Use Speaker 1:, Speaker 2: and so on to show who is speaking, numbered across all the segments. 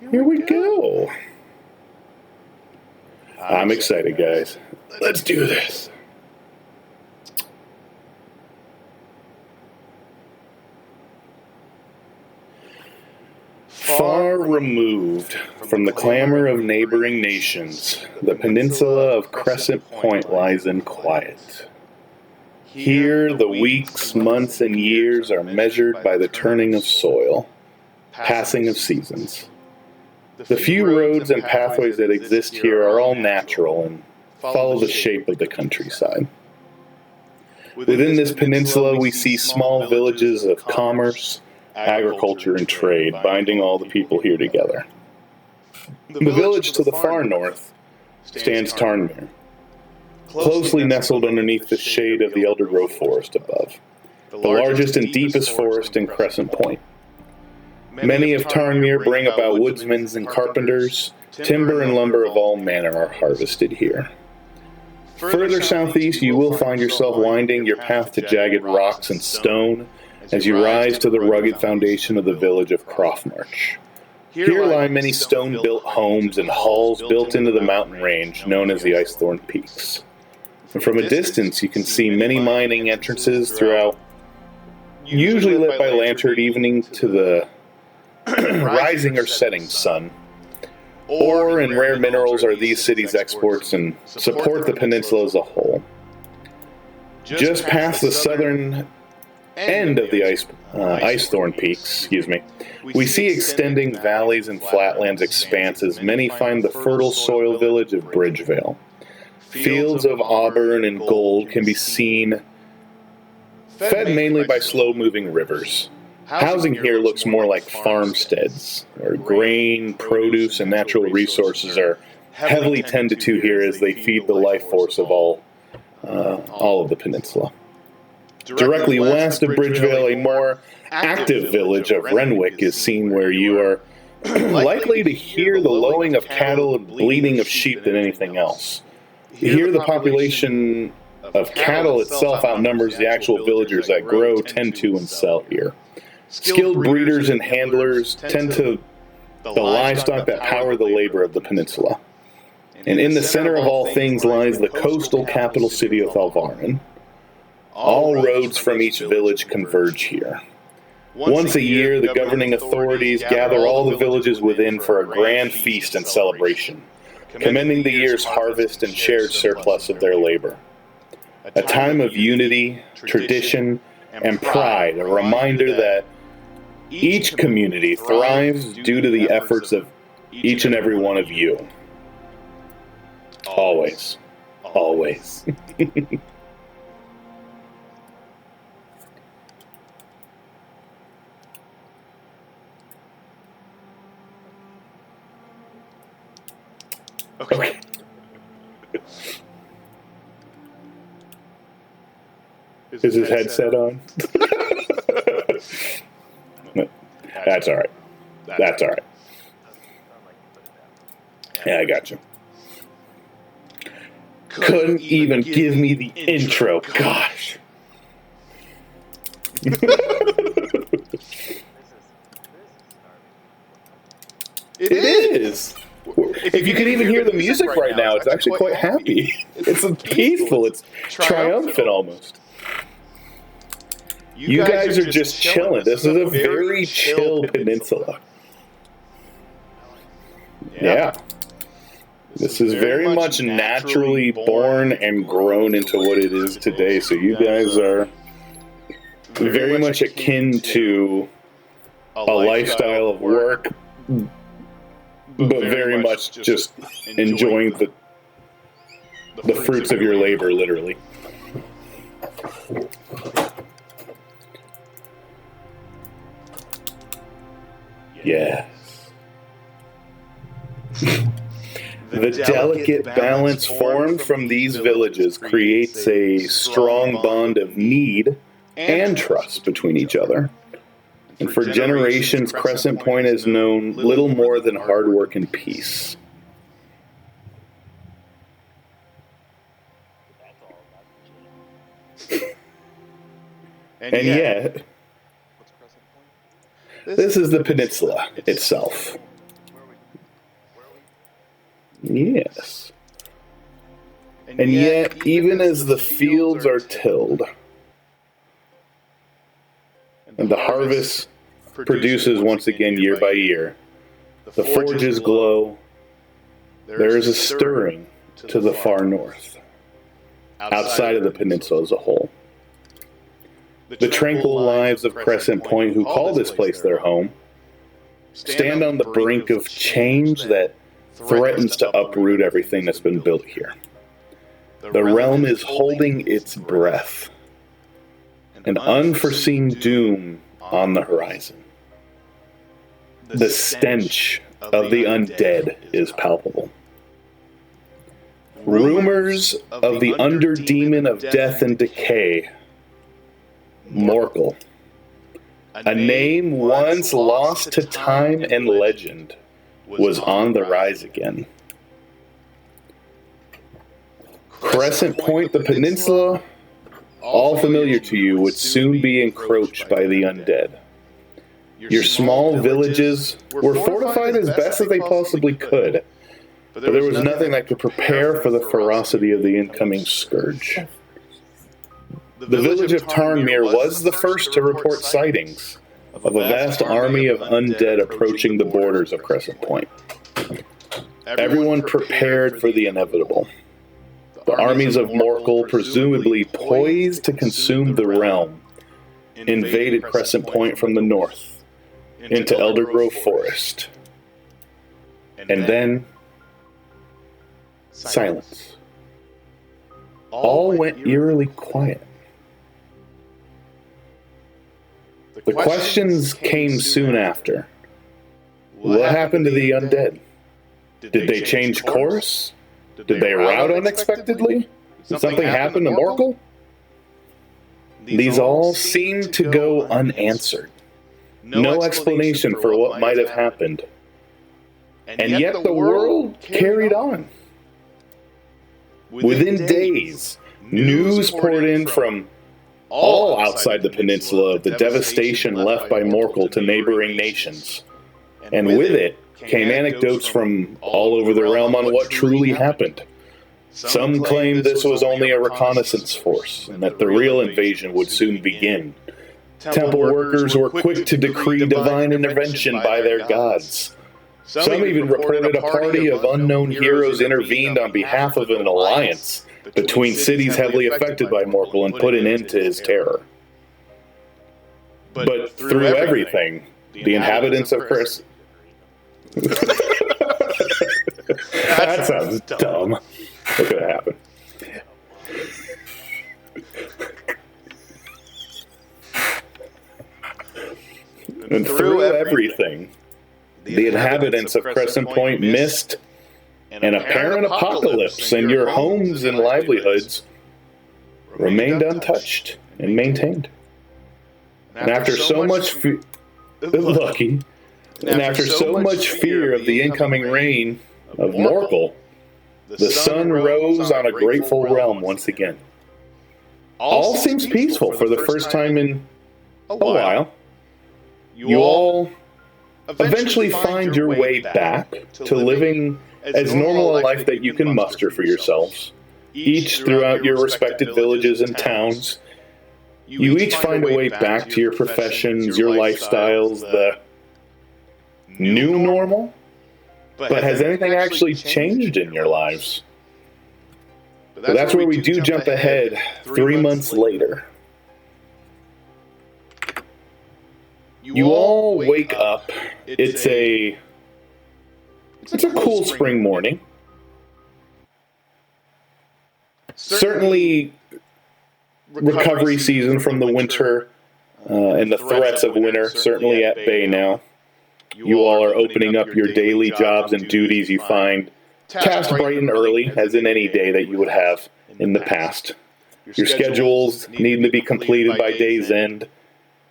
Speaker 1: Here we go. I'm excited, guys. Let's do this. Far removed from the clamor of neighboring nations, the peninsula of Crescent Point lies in quiet. Here, the weeks, months, and years are measured by the turning of soil, passing of seasons. The few roads and pathways that exist here are all natural and follow the shape of the countryside. Within this peninsula, we see small villages of commerce, agriculture, and trade, binding all the people here together. The village to the far north stands Tarnmere, closely nestled underneath the shade of the elder growth forest above, the largest and deepest forest in Crescent Point. Many of Tarnmere bring about woodsmen and carpenters. Timber and lumber of all manner are harvested here. Further southeast, you will find yourself winding your path to jagged rocks and stone as you rise to the rugged foundation of the village of Croftmarch. Here lie many stone-built homes and halls built into the mountain range known as the Icethorn Peaks. And from a distance, you can see many mining entrances throughout, usually lit by lantern evening to the rising or setting sun. Ore and rare minerals are these cities' exports and support the peninsula as a whole. Just past the southern end of the Icethorn Peaks, we see extending valleys and flatlands expanses. Many find the fertile soil village of Bridgevale. Fields of auburn and gold can be seen, fed mainly by slow-moving rivers. Housing here looks more like farmsteads, where grain, produce, and natural resources are heavily tended to here as they feed the life force of all of the peninsula. Directly west of Bridgevale, a more active village of Renwick is seen, where you are likely to hear the lowing of cattle and bleating of sheep than anything else. Here, the population of cattle itself outnumbers the actual villagers that grow, tend to, and sell here. Skilled breeders and handlers tend to the livestock that power the labor of the peninsula. And in the center of all things lies the coastal capital city of Alvarin. All roads from each village converge here. Once a year, the governing authorities gather all the villages within for a grand feast and celebration, commending the year's harvest and shared surplus of their labor. A time of unity, tradition, and pride, a reminder that each community thrives due to the efforts of each and every one of you. Always. Always. Okay. Is his headset on? That's all right. That's all right. Yeah, I got you. Couldn't even give me the intro. Gosh. It is. If you can even hear the music right now, it's actually quite happy. It's peaceful. It's triumphant almost. You guys are just chilling. This is a very chill peninsula. Yeah. This is very much naturally born and grown into what it is today. So you guys are very much akin to a lifestyle of work, but very much just enjoying the fruits of your labor, literally. Yes. The delicate balance formed from these villages creates a strong bond of need and trust between each other. And for generations, Crescent Point has known little more than hard work and peace. And yet, this is the peninsula itself. Yes. And yet, even as the fields are tilled, and the harvest produces once again year by year, the forges glow, there is a stirring to the far north, outside of the peninsula as a whole. The tranquil lives of Crescent Point, who call this place their home, stand on the brink of change that threatens to uproot everything that's been built here. The realm is holding its breath, an unforeseen doom on the horizon. The stench of the undead is palpable. Rumors of the underdemon of death and decay, Morkel, a name once lost to time and legend, was on the rise again. Crescent Point, the peninsula, all familiar to you, would soon be encroached by the undead. Your small villages were fortified as best as they possibly could, but there was nothing that could prepare for the ferocity of the incoming scourge. The village of Tarnmere was the first to report sightings of a vast army of undead approaching the borders of Crescent Point. Everyone prepared for the inevitable. The armies of Morkel, presumably poised to consume the realm, invaded Crescent Point from the north into Eldergrove Forest. And then, silence. All went eerily quiet. The questions came soon after. What happened to the undead? Did they change course? Did they rout unexpectedly? Did something happen to Morkel? These all seemed to go unanswered. No explanation for what might have happened. And yet the world carried on. Within days, news poured in from all outside the peninsula of the devastation left by Morkel to neighboring nations. And with it came anecdotes from all over the realm on what truly happened. Some claimed this was only a reconnaissance force, and that the real invasion would soon begin. Temple workers were quick to decree divine intervention by their gods. Some even reported a party of unknown heroes intervened on behalf of an alliance between cities heavily affected by Morkel and put an end to his terror. But through everything, the inhabitants of Chris... That sounds dumb. What could have happened? And through everything, the inhabitants of Crescent Point missed an apparent apocalypse, and your homes and livelihoods remained untouched and maintained. And after so much fear of the incoming reign of Morkel, the sun rose on a grateful realm once again. All seems peaceful for the first time in a while. You all eventually find your way back to living as normal a life that you can muster for yourselves, each throughout your respected villages and towns. You each find a way back to your professions, your lifestyles, the new normal. But has anything actually changed in your lives? But that's where we do jump ahead 3 months later. You all wake up. It's a cool spring morning. Certainly recovery season from the winter and the threats of winter certainly at bay now. You all are opening up your daily jobs and duties you find tasked bright and early, as in any day that you would have in the past. Your schedules need to be completed by day's end.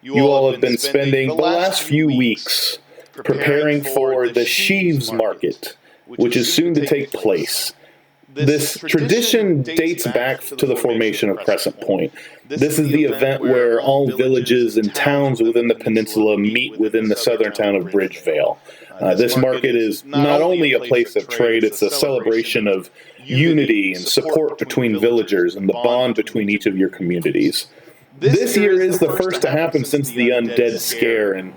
Speaker 1: You all have been spending the last few weeks preparing for the sheaves market, which is soon to take place. This tradition dates back to the formation of Crescent Point. This is the event where all villages and towns within the peninsula meet within the southern town of Bridgevale. This market is not only a place of trade, it's a celebration of unity and support between villagers and the bond between each of your communities. This year is the first to happen since the undead scare, and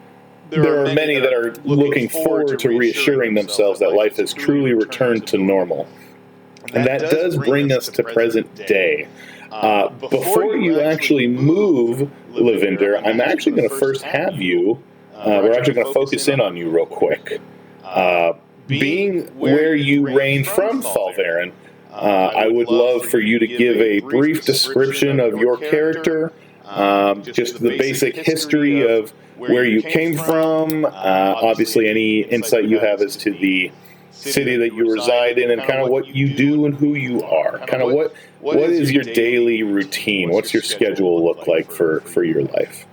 Speaker 1: there are many that are looking forward to reassuring themselves that life has truly returned to normal. And that does bring us to present day. Before you actually move, Lavender, I'm actually going to first have you, we're actually going to focus in on you real quick. Being where you reign from, Falvarin, I would love for you to give a brief description of your character, just the basic history of where you came from, obviously any insight you have as to the city that you reside in, and kind of what you do and who you are. Kind of what is your daily routine? What's your schedule look like for your life?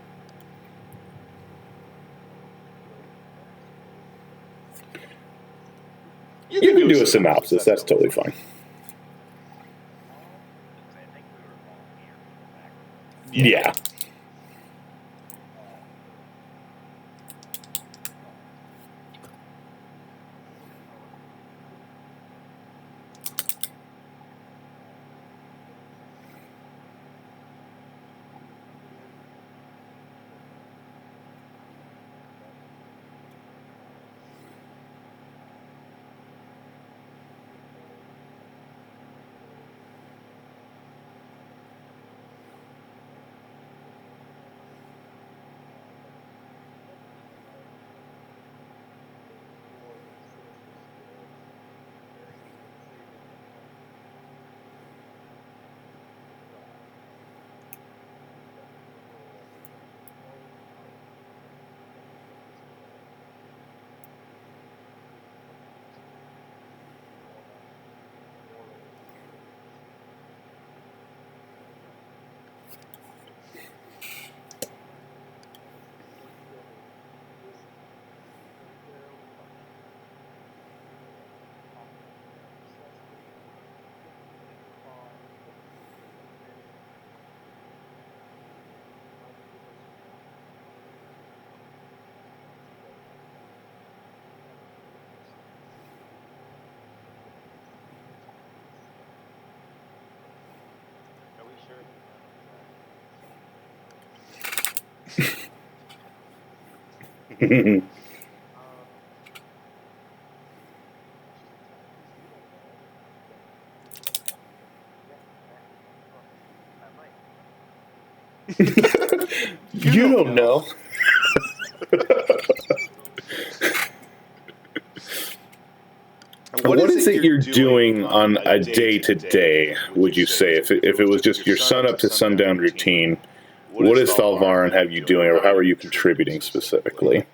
Speaker 1: You can do a synopsis. That's totally fine. Yeah. You don't know. What is it you're doing on a day-to-day, would you say? If it was just your sun-up to sundown routine, what does Thalvarin have you doing, or how are you contributing specifically?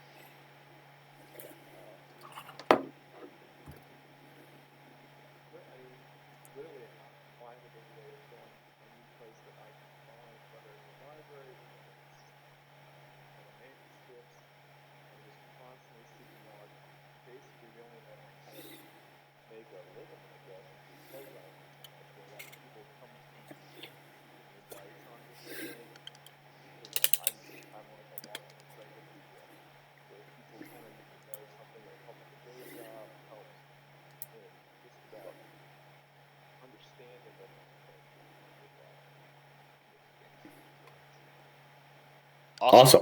Speaker 1: Awesome.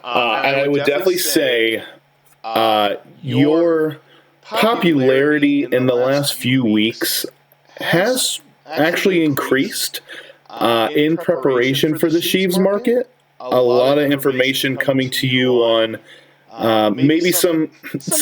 Speaker 1: And I would definitely say your popularity in the last few weeks has actually increased in preparation for the Sheaves market. A lot of information coming to you on maybe some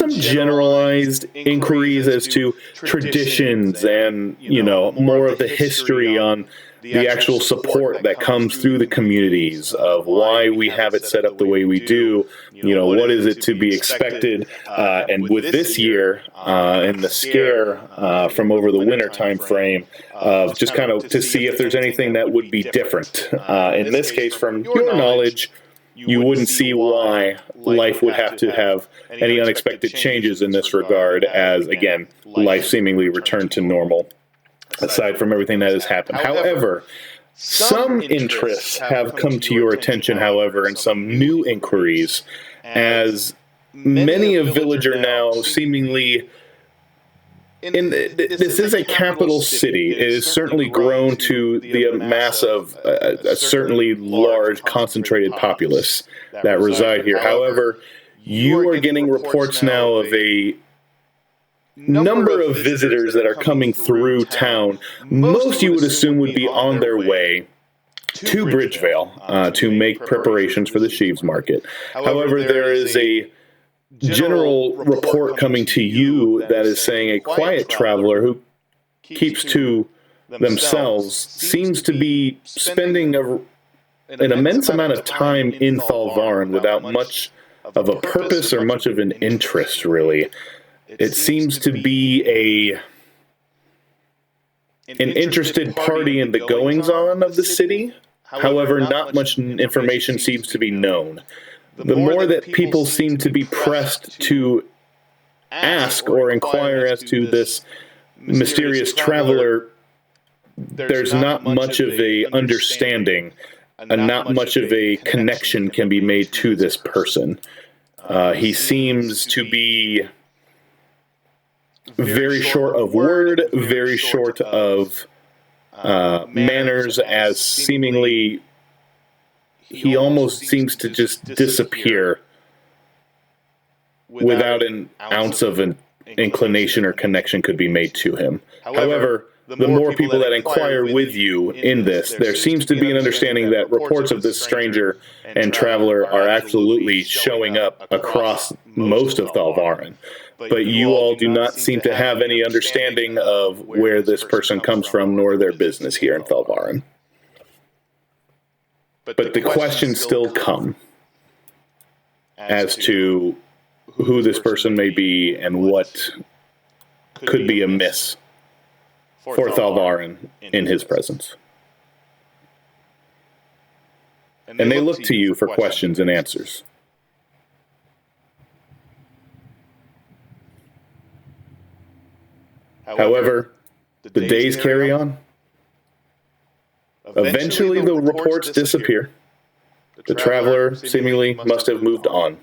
Speaker 1: generalized inquiries as to traditions and, more of the history on the actual support that comes through the communities of why we have it set up the way we do, what is it to be expected, and with this year and the scare from over the winter time frame of just kind of to see if there's anything that would be different. In this case, from your knowledge, you wouldn't see why life would have to have any unexpected changes in this regard as, again, life seemingly returned to normal, aside from everything that has happened. However, some interests have come to your attention, however, and some new inquiries, as many a villager now seemingly... This is a capital city. It has certainly grown to the mass of a certainly large, concentrated populace that reside here. However, you are getting reports now of a number of visitors that are coming through town. Most, you would assume, would be on their way to Bridgevale to make preparations for the sheaves market. However, there is a general report coming to you that is saying a quiet traveler who keeps to themselves seems to be spending an immense amount of time in Thalvarin without much of a purpose or much of an interest, really. It seems to be an interested party in the goings-on of the city. However, not much information seems to be known. The more that people seem to be pressed to ask or inquire as to this mysterious traveler, there's not much of a understanding and not much of a connection can be made to this person. He seems to be very short of word, very short of manners, as seemingly he almost seems to just disappear without an ounce of an inclination or connection could be made to him. However, the more people that inquire with you in this, there seems to be an understanding that reports of this stranger and traveler are absolutely showing up across most of Thalvarin. But you all do not seem to have any understanding of where this person comes from, nor their business here in Thalvarin. But the questions still come as to who this person may be and what could be amiss for Thalvarin in his presence. And they look to you for questions and answers. However, the days carry on. Eventually, the reports disappear. The traveler seemingly must have moved on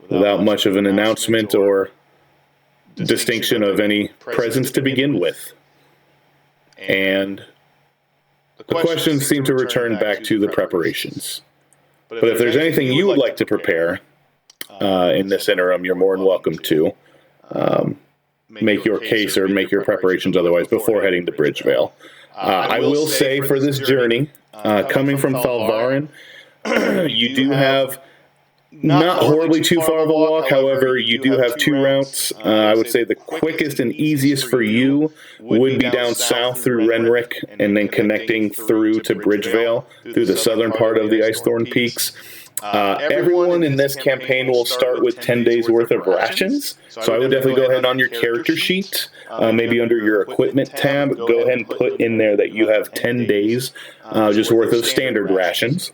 Speaker 1: without much of an announcement or distinction of any presence to begin with. And the questions seem to return back to the preparations. But if there's anything you would like to prepare in this interim, you're more than welcome to make your case or make your preparations otherwise before heading to Bridgevale. I will say for this journey, coming from Thalvarin, you do have not horribly too far of a walk. However, you do have two routes. I would say the quickest and easiest for you would be down south through Renrick and then connecting through to Bridgevale through the southern part of the Icethorn Peaks. Everyone in this campaign will start with 10 days worth of rations, so I would definitely go ahead on your character sheet, maybe under your equipment tab, go ahead and put in there that you have 10 days just worth of standard rations.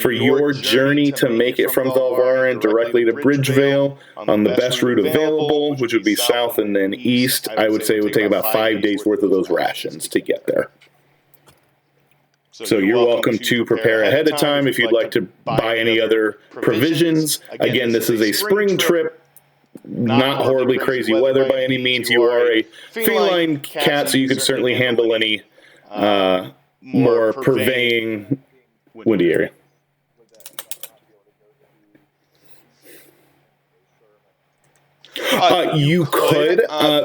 Speaker 1: For your journey to make it from Thalvarin directly to Bridgevale on the best route available, which would be south and then east, I would say it would take about 5 days worth of those rations to get there. So you're welcome to prepare ahead of time if you'd like to buy any other provisions. Again, this is a spring trip, not horribly crazy weather by any means. You are a feline cat, so you can certainly handle any more purveying windy area. You could.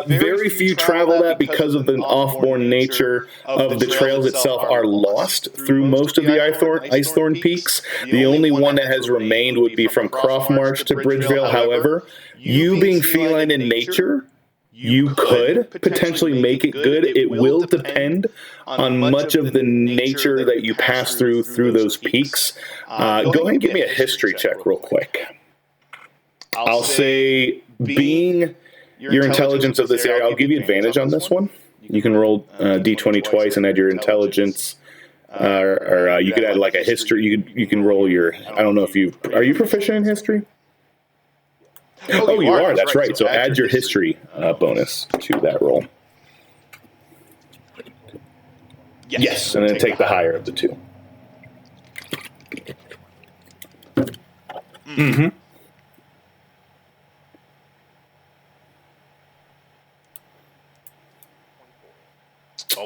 Speaker 1: Very few travel that because of the off-born nature of the trails itself are lost through most of the Icethorn Peaks. The only one that has remained would be from Croftmarch to Bridgevale. However, you being feline in nature, you could potentially make it good. It will depend on much of the nature that you pass through those peaks. Go ahead and give me a history check real quick. I'll say, being your intelligence of this area, I'll give you advantage on this one. You can roll D20 twice and add your intelligence or you could add like a history. You can roll your. I don't know if are you proficient in history? Oh, you are. That's right. So add your history bonus to that roll. Yes, and then take the higher of the two. Mm-hmm.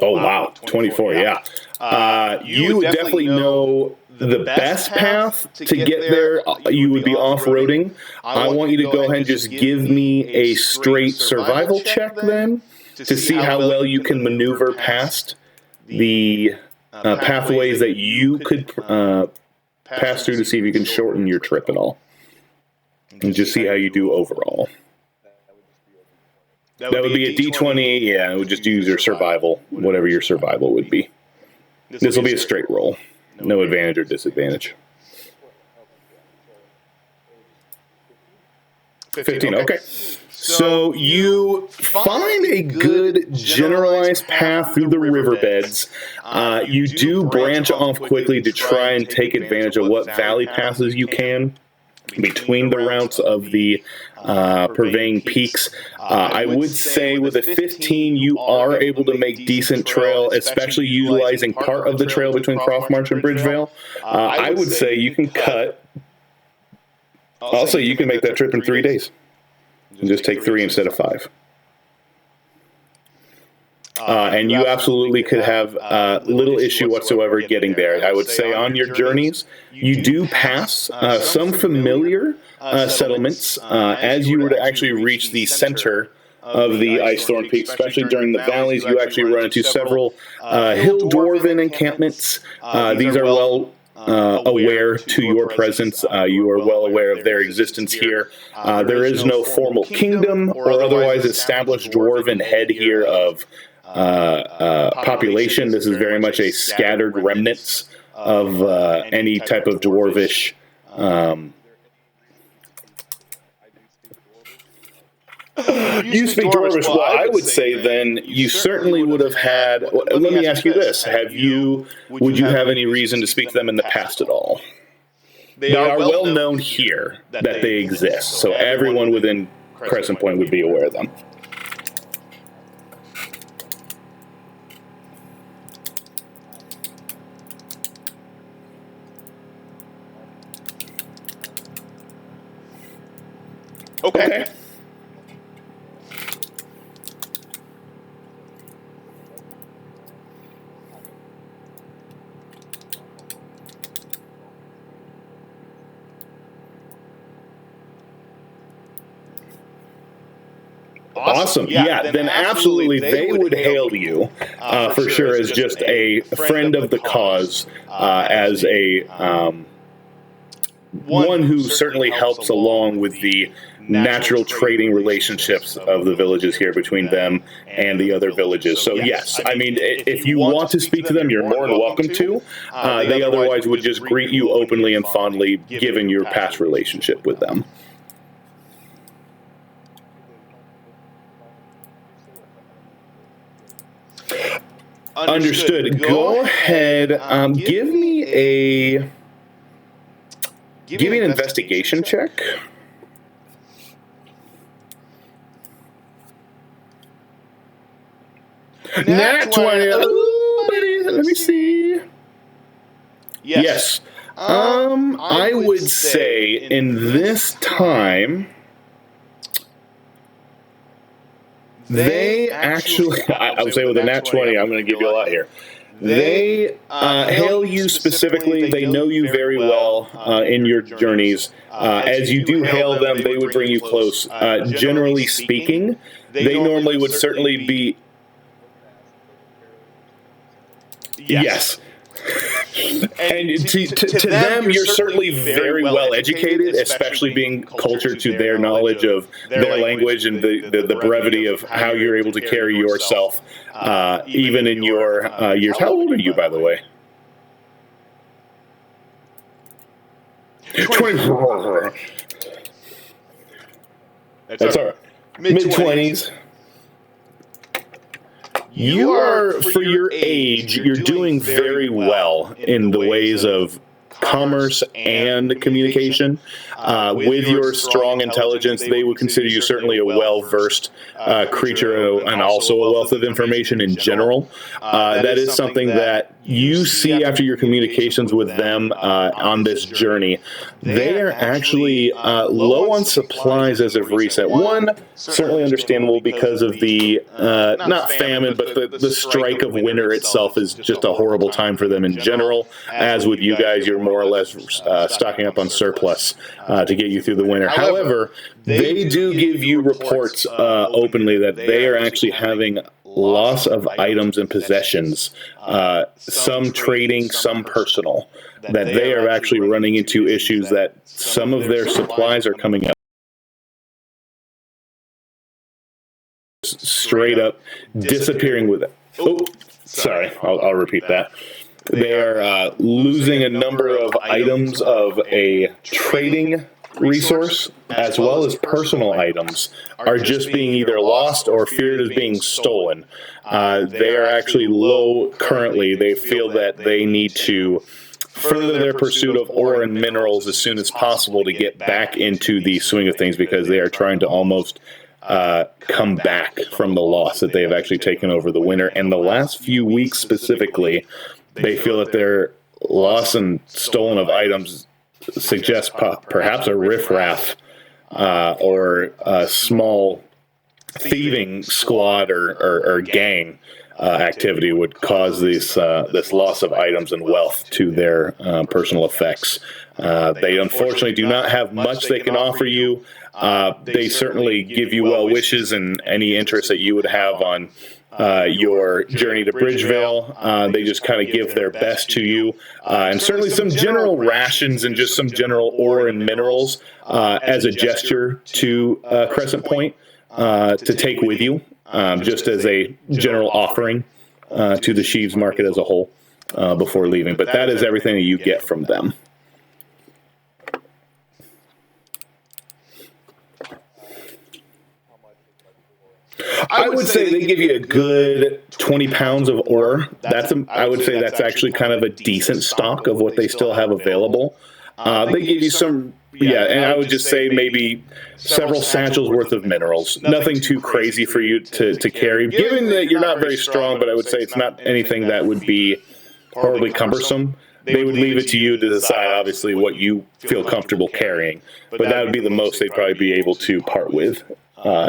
Speaker 1: Oh, wow. 24, yeah. You definitely know the best path to get there. You would be off-roading. I want you to go ahead and just give me a straight survival check then to see how well you can maneuver past the pathways that you could pass through to see if you can shorten your trip at all. And just see how you do overall. That would be a D20, yeah, it would just use your survival, whatever your survival would be. This will be a straight roll. No advantage or disadvantage. 15, okay. So you find a good generalized path through the riverbeds. You do branch off quickly to try and take advantage of what valley passes you can between the routes of the purveying peaks. I would say with a 15, you are able to make decent trail, especially utilizing part of the trail between Croftmarch and Bridgevale. I would say you can cut. I'll say you can make that trip in 3 days. And just take 3 instead of 5. And you absolutely could have little issue whatsoever getting there. I would say on your journeys, you do pass some familiar settlements as you were to actually reach the center of the Icethorn Peak, especially during the valleys. You actually run into several hill dwarven encampments. These are well aware to your presence. You are well aware of their existence here. There is no formal kingdom or otherwise established dwarven head here of population. This is very much a scattered remnants of any type of dwarvish you speak Dwarvish. Well, I would say then you certainly would have had. Let me ask you this: would you have any reason to speak to them in the past at all? They are well known here that they exist, so everyone within Crescent Point would be aware of them. Okay. Awesome. Yeah, then absolutely they would hail you for sure as just a friend of the cause, as a one who certainly helps along with the natural trading relationships of the villages here between them and the other villages. So yes, I mean, if you want to speak to them, you're more than welcome to. They otherwise would just greet you openly and fondly, given your past relationship with them. Understood. Go ahead. Give me an investigation check. Nat 20. Ooh, let me see. Yes. I would say in this time, they actually, I would say with a nat 20, I'm going to give you a lot here. They hail you specifically. They know you very well in your journeys. As you do hail them, they would bring you close. Generally speaking, they normally would certainly be... Yes. And to them, you're certainly very well educated, especially being cultured to their knowledge of their language and the brevity of how you're able to carry yourself, even in your years. How old are you, by the way? 24. That's all right. Mid-20s. you are, for your age, you're doing very well in the ways of commerce and communication. With your strong intelligence, they would consider you certainly a well-versed creature and also a wealth of information in general. That is something that you see after your communications with them on this journey. They are actually low on supplies as of recent. One, certainly understandable because of the, not famine, but the strike of winter itself is just a horrible time for them in general. As with you guys, you're more or less stocking up on surplus to get you through the winter. However, they do give you reports openly that they are actually having loss of items and possessions, some trading, some personal, that they are actually running into issues that some of their supplies are coming out straight up disappearing with it. Oh, sorry, I'll repeat that. They are losing a number of items of a trading resource, as well as personal items, are just being either lost or feared as being stolen. They are actually low currently. They feel that they need to further their pursuit of ore and minerals as soon as possible to get back into the swing of things, because they are trying to almost come back from the loss that they have actually taken over the winter. And the last few weeks specifically, they feel that their loss and stolen of items suggests perhaps a riffraff or a small thieving squad or gang activity would cause this loss of items and wealth to their personal effects. They unfortunately do not have much they can offer you. They certainly give you well wishes and any interest that you would have on your journey to Bridgevale. They just kind of give their best to you, and certainly some general rations and just some general ore and minerals as a gesture to Crescent Point to take with you, just as a general offering to the Sheaves market as a whole before leaving. But that is everything that you get from them. I would say they give you a good 20 pounds of ore. I would say that's actually kind of a decent stock of what they still have available. They give you some, and I would just say maybe several satchels worth of minerals. Nothing too crazy for you to carry, given that you're not very strong, but I would say it's not anything that would be horribly cumbersome. They would leave it to you to decide, obviously, what you feel comfortable carrying. But that would be the most they'd probably be able to part with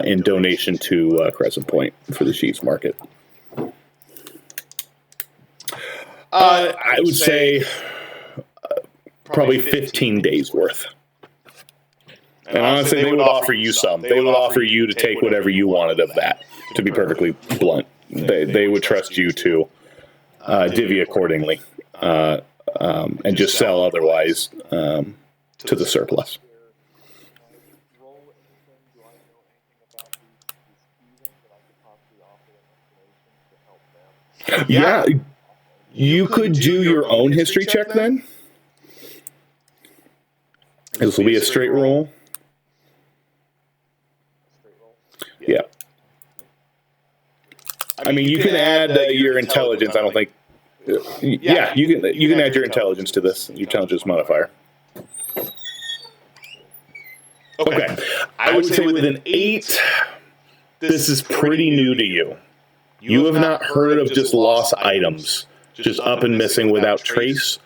Speaker 1: in donation to Crescent Point for the Sheaves market. I would say probably 15 days worth. And honestly, they would offer you some. They would offer you to take whatever you wanted of that, to be perfectly blunt. They would trust you to divvy accordingly and just sell otherwise to the surplus. Yeah, you could do your own history check then. This will be a straight roll. Yeah. I mean, you can add your intelligence. I don't think. Yeah, you can add your intelligence to this. Your intelligence modifier. Okay. I would say with an 8, this is pretty new to you. You have not heard of just lost items, just up and missing without trace.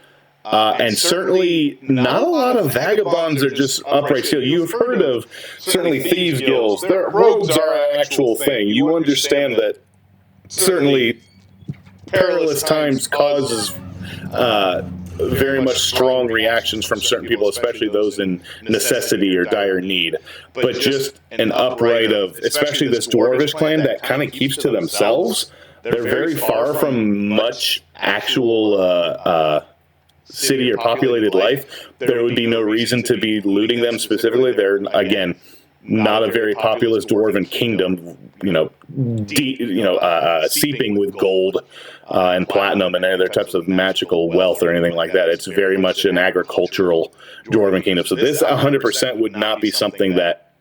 Speaker 1: And certainly not a lot of vagabonds are just upright steal. You've heard of certainly thieves' guilds. Rogues are an actual thing. You understand that certainly perilous times causes very much strong reactions from certain people, especially those in necessity or dire need. But just an upright of, especially this dwarvish clan that kind of keeps to themselves, they're very far from much actual city or populated life. There would be no reason to be looting them specifically. They're, again, not a very populous dwarven kingdom, seeping with gold and platinum and other types of magical wealth or anything like that. It's very much an agricultural dwarven kingdom. So this 100% would not be something that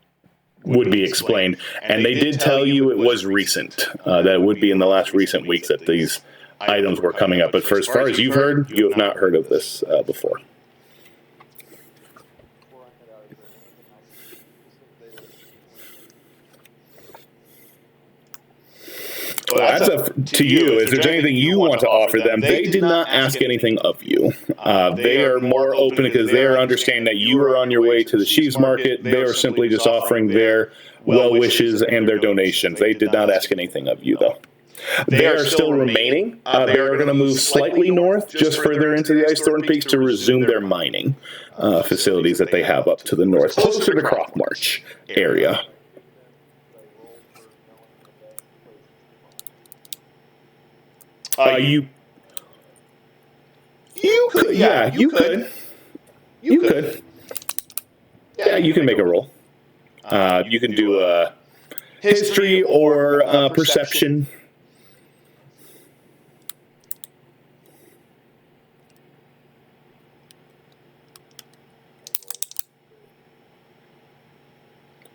Speaker 1: would be explained. And they did tell you it was recent, that it would be in the last recent weeks that these items were coming up. But for as far as you've heard, you have not heard of this before. Well, that's up to you. Is there anything you want to offer them? They did not ask anything of you. They are more open because they are understanding that you are on your way to the sheaves market. They are simply just offering their well wishes and their donations. They did not ask anything of you, though. They are still remaining. They are going to move slightly north, just further into the Ice Thorn Peaks to resume their mining facilities that they have up to the north, closer to Croft March area. You could. Yeah, you could. Yeah, you can make a roll. You can do a history or perception.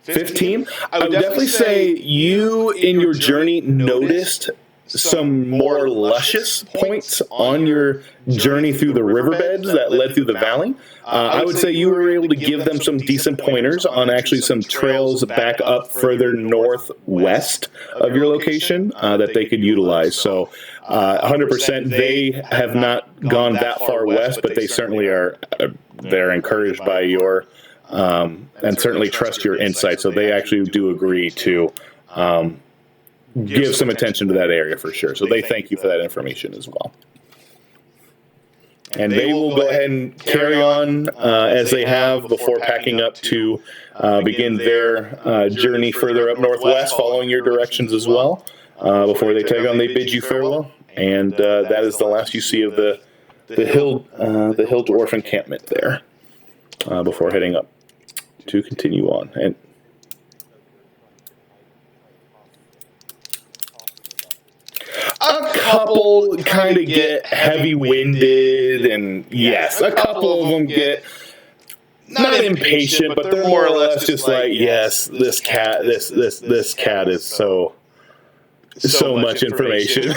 Speaker 1: $15. I would definitely say you, in your journey, noticed some more luscious points on your journey through the riverbeds that led through the valley. I would say you were able to give them some decent pointers on actually some trails back up further northwest of your location that they could utilize. So 100% they have not gone that far west, but they certainly are they're encouraged by your and certainly trust your insight. So they actually do agree to give some attention to that area for sure. So they thank you for that information as well. And they will go ahead and carry on as they have before packing up to begin their journey further up northwest, following your directions as well. Before they take on, they bid you farewell. And that is the last you see of the hill dwarf encampment there before heading up to continue on. And a couple kind of get heavy-winded, and yes, a couple of them get not impatient, but they're more or less just like, yes, this cat is so much information.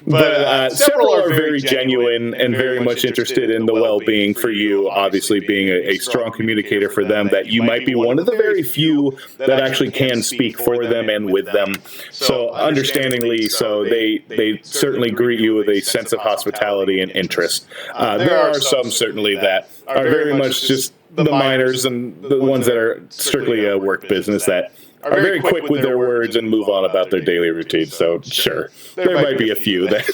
Speaker 1: But several are very genuine and very much interested in the well-being for you, obviously being a strong communicator for them, that you might be one of the very few that actually can speak for them and with them. So understandingly, so they certainly greet you with a sense of hospitality and interest. There are some certainly that are very much just the miners and the ones that are strictly a work business that are very quick with their words and move on about their daily routine. So sure, there might be a few that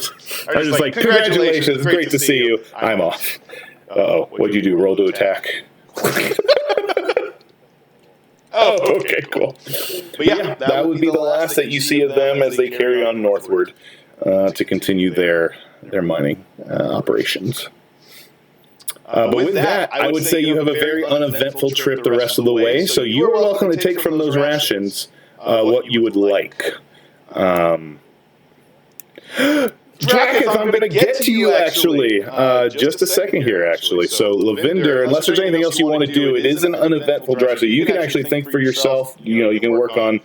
Speaker 1: are just like, congratulations, great to see you, I'm off. Uh-oh, what'd you do, roll to attack? Oh, okay, cool. But yeah, that would be the last that you see of them as they carry on northward to continue their mining operations. But with that, I would say you have a very uneventful trip the rest of the way, so you are welcome to take from those rations what you would like. Dracus, I'm going to get to you, actually. Just a second here, actually. So, Lavender, unless there's anything else you want to do, it is an uneventful drive, so you can actually think for yourself. You can work on,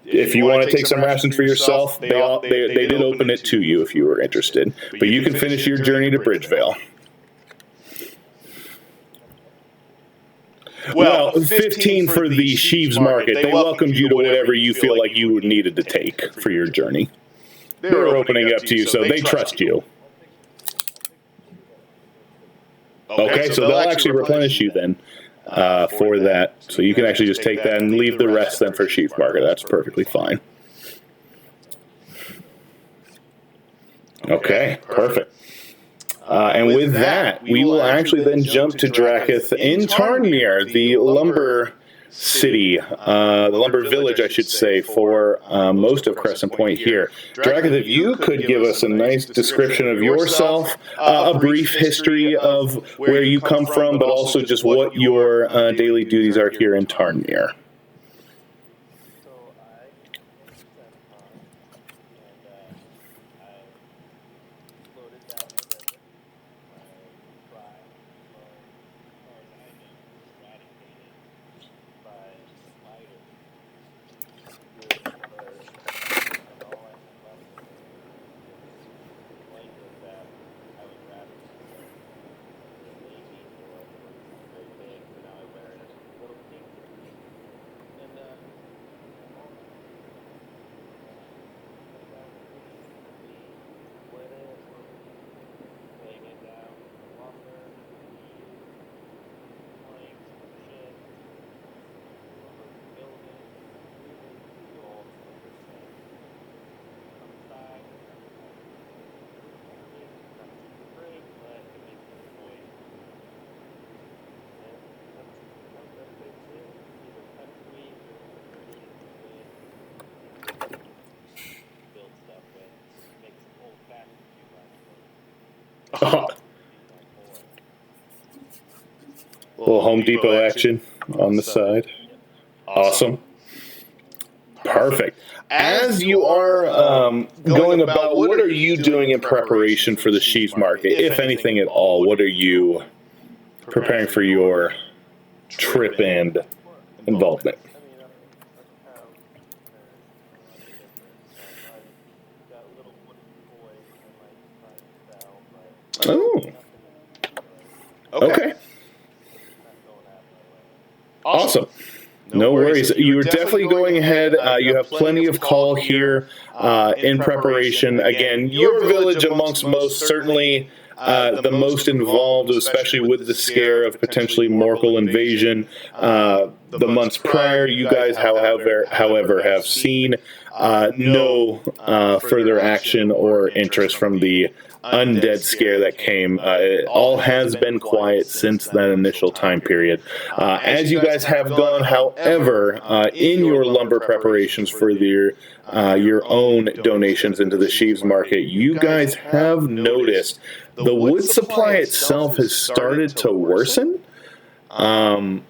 Speaker 1: if you want to take some rations for yourself, they did open it to you if you were interested. But you can finish your journey to Bridgevale. Well, 15 for the sheaves market. They welcomed you to whatever you feel like you needed to take for your journey. They're opening up to you, so they trust you. Okay, so they'll actually replenish you then for that. So you can actually just take that and leave the rest then for sheaves market. That's perfectly fine. Okay, perfect. And with that, we will actually then jump to Dracus in Tarnmere, the lumber city, the lumber village, I should say, for most of Crescent Point here. Dracus, if you could give us a nice description of yourself, a brief history of where you come from, but also just what your daily duties are here in Tarnmere. Home Depot action on the side. Awesome. Perfect. As you are going about, what are you doing in preparation for the sheaves market, if anything at all? What are you preparing for your trip and involvement? Oh. Okay. Awesome. No worries. You're definitely going ahead. You have plenty of call here in preparation. Again, your village amongst most, certainly the most involved, especially with the scare of potentially Morkel invasion. The months prior, you guys, however, have seen no further action or interest from the undead scare that came. It all has been quiet since that initial time period. As you guys have gone, however, in your lumber preparations for your own donations into the sheaves market, you guys have noticed the wood supply itself has started to worsen. From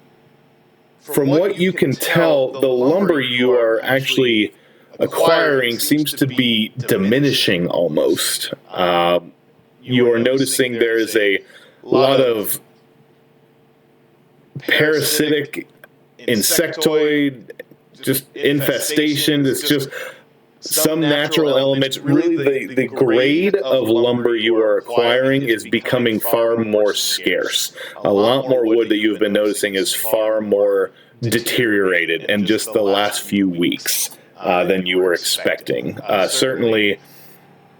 Speaker 1: what you can tell, the lumber you are actually acquiring seems to be diminishing almost. You are noticing there is a lot of parasitic, insectoid, just infestation. It's just some natural elements. Really, the grade of lumber you are acquiring is becoming far more scarce. A lot more wood that you've been noticing is far more deteriorated in just the last few weeks than you were expecting. Certainly,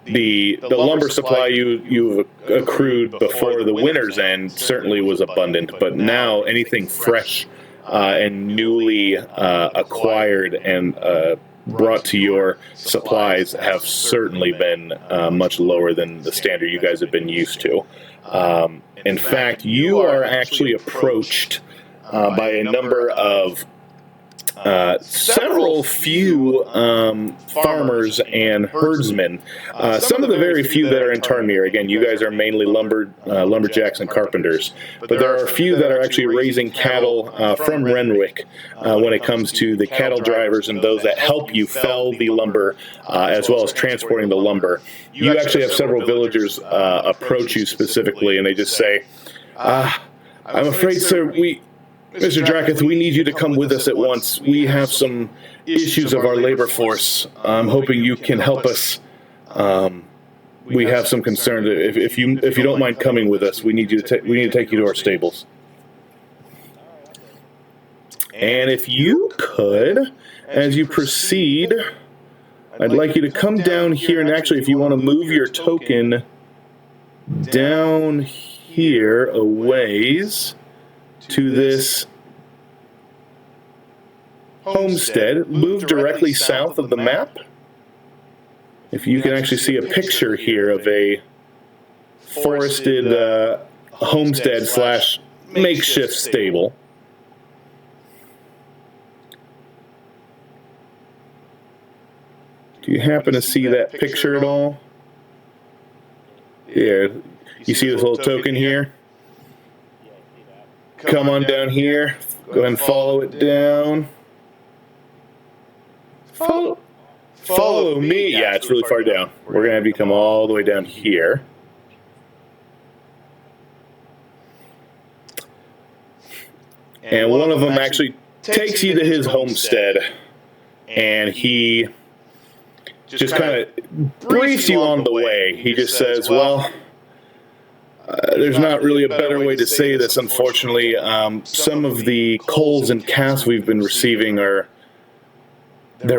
Speaker 1: the lumber supply you've accrued before the winter's end certainly was abundant, but now anything fresh and newly acquired and brought to your supplies have certainly been much lower than the standard you guys have been used to. In fact, you are actually approached by a number of several few farmers and herdsmen. Some of the very few that are in Tarmir. Again, you guys are mainly lumberjacks and carpenters, but there are a few that are actually raising cattle from Renwick when it comes to the cattle drivers and those that help you fell the lumber as well as transporting the lumber. You actually have several villagers approach you specifically, and they just say, I'm afraid, sir, Mr. Dracketh, we need you to come with us at once. We have some issues of our labor force. I'm hoping you can help us. We have some concerns. If you don't mind coming with us, we need to take you to our stables. And if you could, as you proceed, I'd like you to come down here. And actually, if you want to move your token down here a ways to this homestead, move directly south of the map. If you can actually see a picture here of a forested homestead slash makeshift stable. Do you happen to see that picture at all? Yeah, you see this little token here? Come on down here. Go ahead and follow it down. Follow me. Yeah, it's really far down. We're going to have you come all the way down here. And one of them actually takes you to his homestead, and he just kind of briefs you on the way. He just says, well, there's not really a better way to say this, unfortunately. Some of the coals and casks we've been receiving they're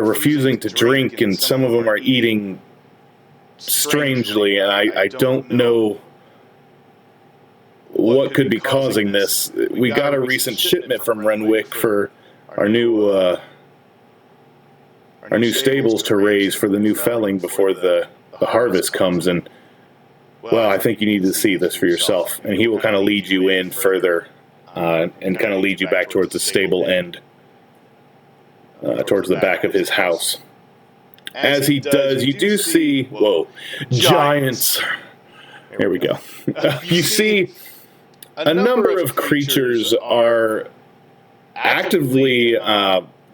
Speaker 1: refusing to drink, and some of them are eating strangely, and I don't know what could be causing this. We got a recent shipment from Renwick for our new stables to raise for the new felling before the harvest comes, and well, I think you need to see this for yourself. And he will kind of lead you in further and kind of lead you back towards the stable end, towards the back of his house. As he does, you do see, whoa, giants. Here we go. You see a number of creatures are actively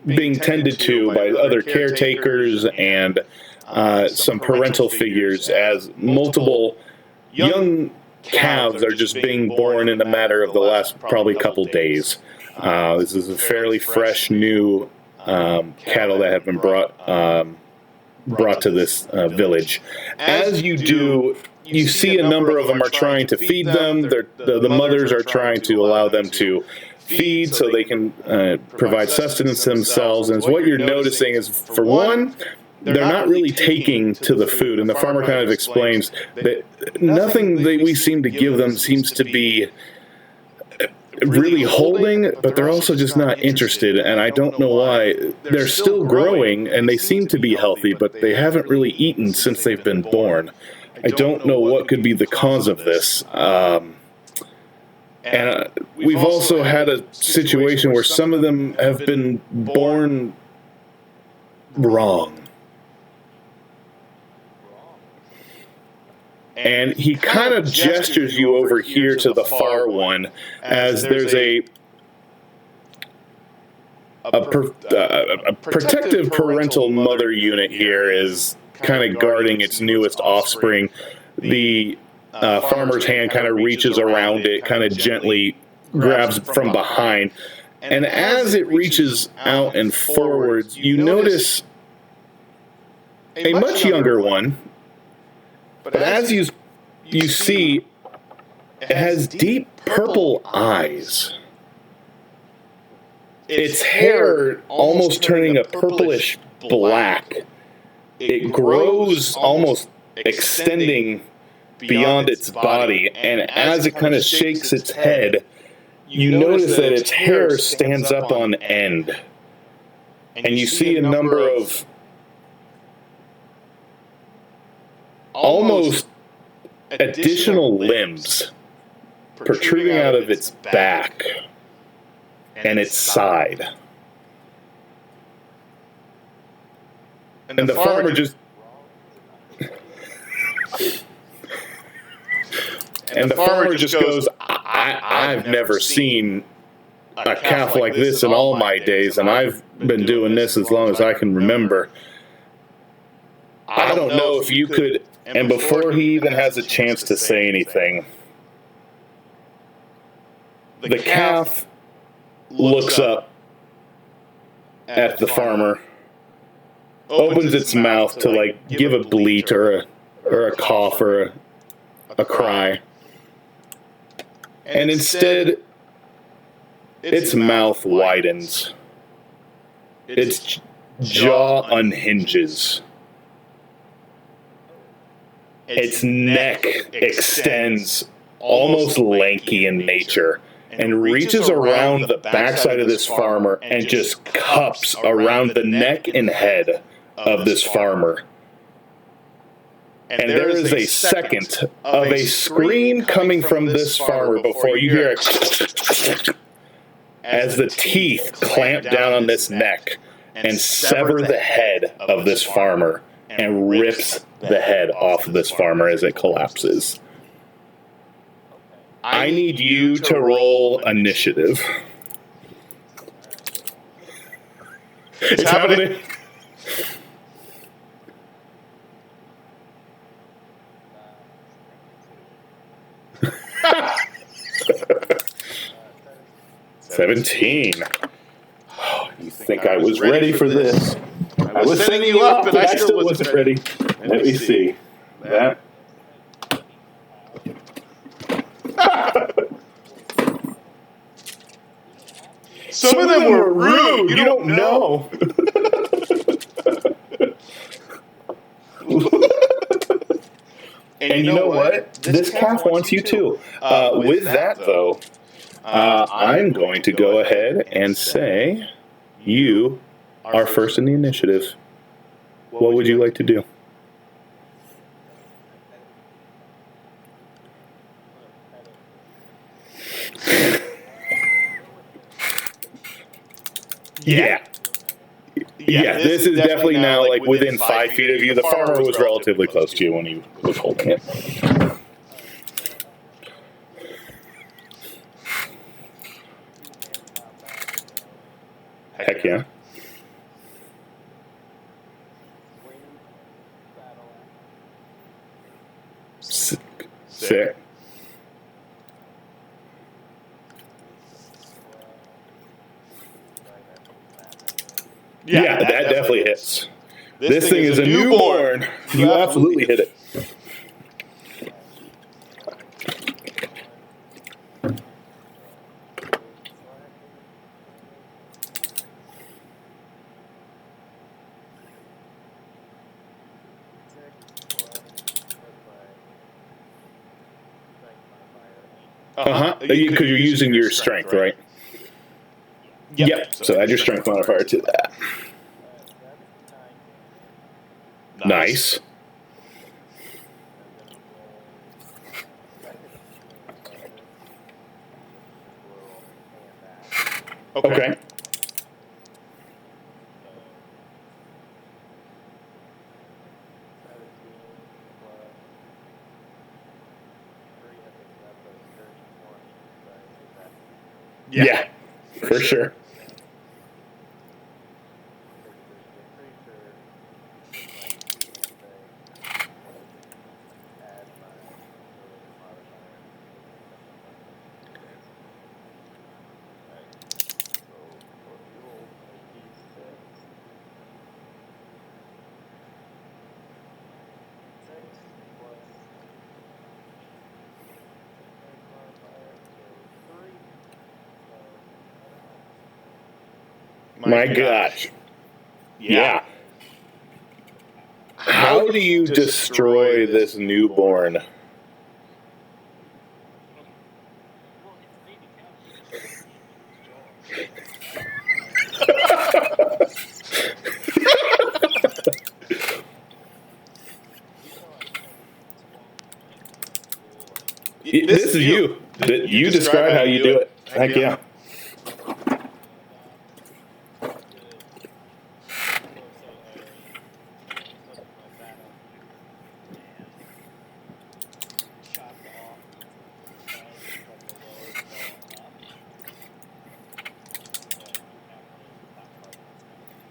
Speaker 1: being tended to by other caretakers and some parental figures, as multiple young calves are just being born in a matter of the last probably couple days. This is a fairly fresh new cattle that have been brought to this village. As you do, you see a number of them are trying to feed them. The mothers are trying to allow them to feed so they can provide sustenance to themselves. And what you're noticing is, for one, they're not really taking to the food. And the farmer kind of explains that nothing that we seem to give them seems to be really holding, but they're also just not interested. And I don't know why. They're still growing, and they seem to be healthy, but they haven't really eaten since they've been born. I don't know what could be the cause of this. And we've also had a situation where some of them have been born wrong. And he kind of gestures you over here to the far one, as there's a protective parental mother unit here is kind of guarding its newest offspring. The farmer's hand kind of reaches around it, kind of gently grabs from behind. And as it reaches out and forwards, you notice a much younger one. But as you see, it has deep purple eyes. Its hair almost turning a purplish black. It grows almost extending beyond its body, and as it kind of shakes its head, you notice that its hair stands up on end. And you see a number of almost additional limbs protruding out of its back and its side. And the farmer just... And the farmer just goes, I've never seen a calf like this in all my days, and I've been doing this as long as I can remember. I don't know if you could... And before he even has a chance to say anything, the calf looks up at the farmer, opens its mouth to like give a bleat or a cough or a cry, and instead its mouth widens, its jaw unhinges. Its neck extends, almost lanky in nature, and reaches around the backside of this farmer and just cups around the neck and head of this farmer. And there is a second of a scream coming from this farmer before you hear it as the teeth clamp down on this neck and sever the head of this farmer and rips the head off of this farmer as it collapses. I need you to roll initiative. It's happening. $17. Oh, you think I was ready for this? I was setting you up, but I still wasn't ready. Let me see. That. Some of them were rude. You don't know. And you know what? This calf wants you too. With that, though, I'm going to go ahead and say you are first in the initiative. What would you like to do? Yeah. Yeah, this is definitely now like within 5 feet of you. The farmer was relatively close to you when he was holding it. Heck yeah. Sick. Yeah, that definitely hits. This thing is a newborn. You absolutely hit it. Because you're using your strength, right? Yep. So add your strength modifier to that. Nice. Okay. Yeah, for sure. My gosh. Yeah. How do you destroy this newborn? This is you. You describe how you do it. Heck yeah.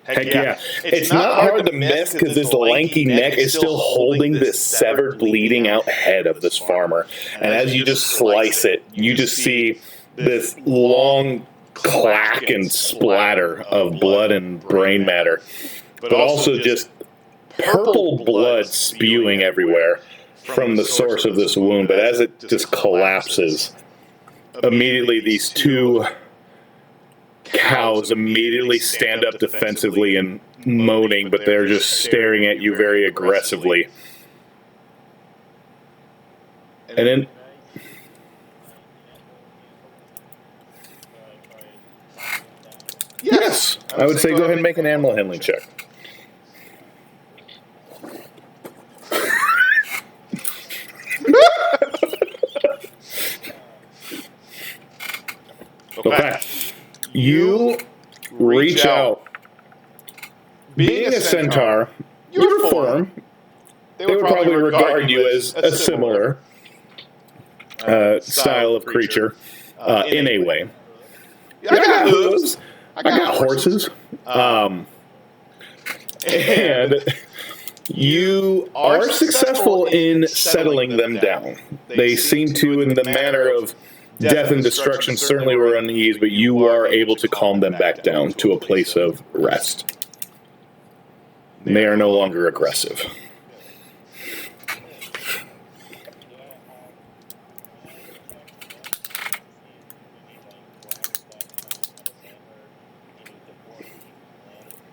Speaker 1: Heck yeah. It's not hard to miss because this lanky neck is still holding this severed, bleeding out head of this farmer. And as you just slice it, you just see this long clack and splatter of blood and brain matter. But also just purple blood spewing everywhere from the source of this wound. But as it just collapses, immediately these two cows immediately stand up defensively and moaning, but they're just staring at you very aggressively. And then yes, I would say go ahead and make an animal handling check. Okay. You reach out. Being a centaur, your form, they would probably regard you as a similar style of creature in a way. I got hooves. I got horses. And you are successful in settling them down. They seem to, in the manner of death and destruction, certainly were unease, but you are able to calm them back down to a place of rest. They are no longer aggressive.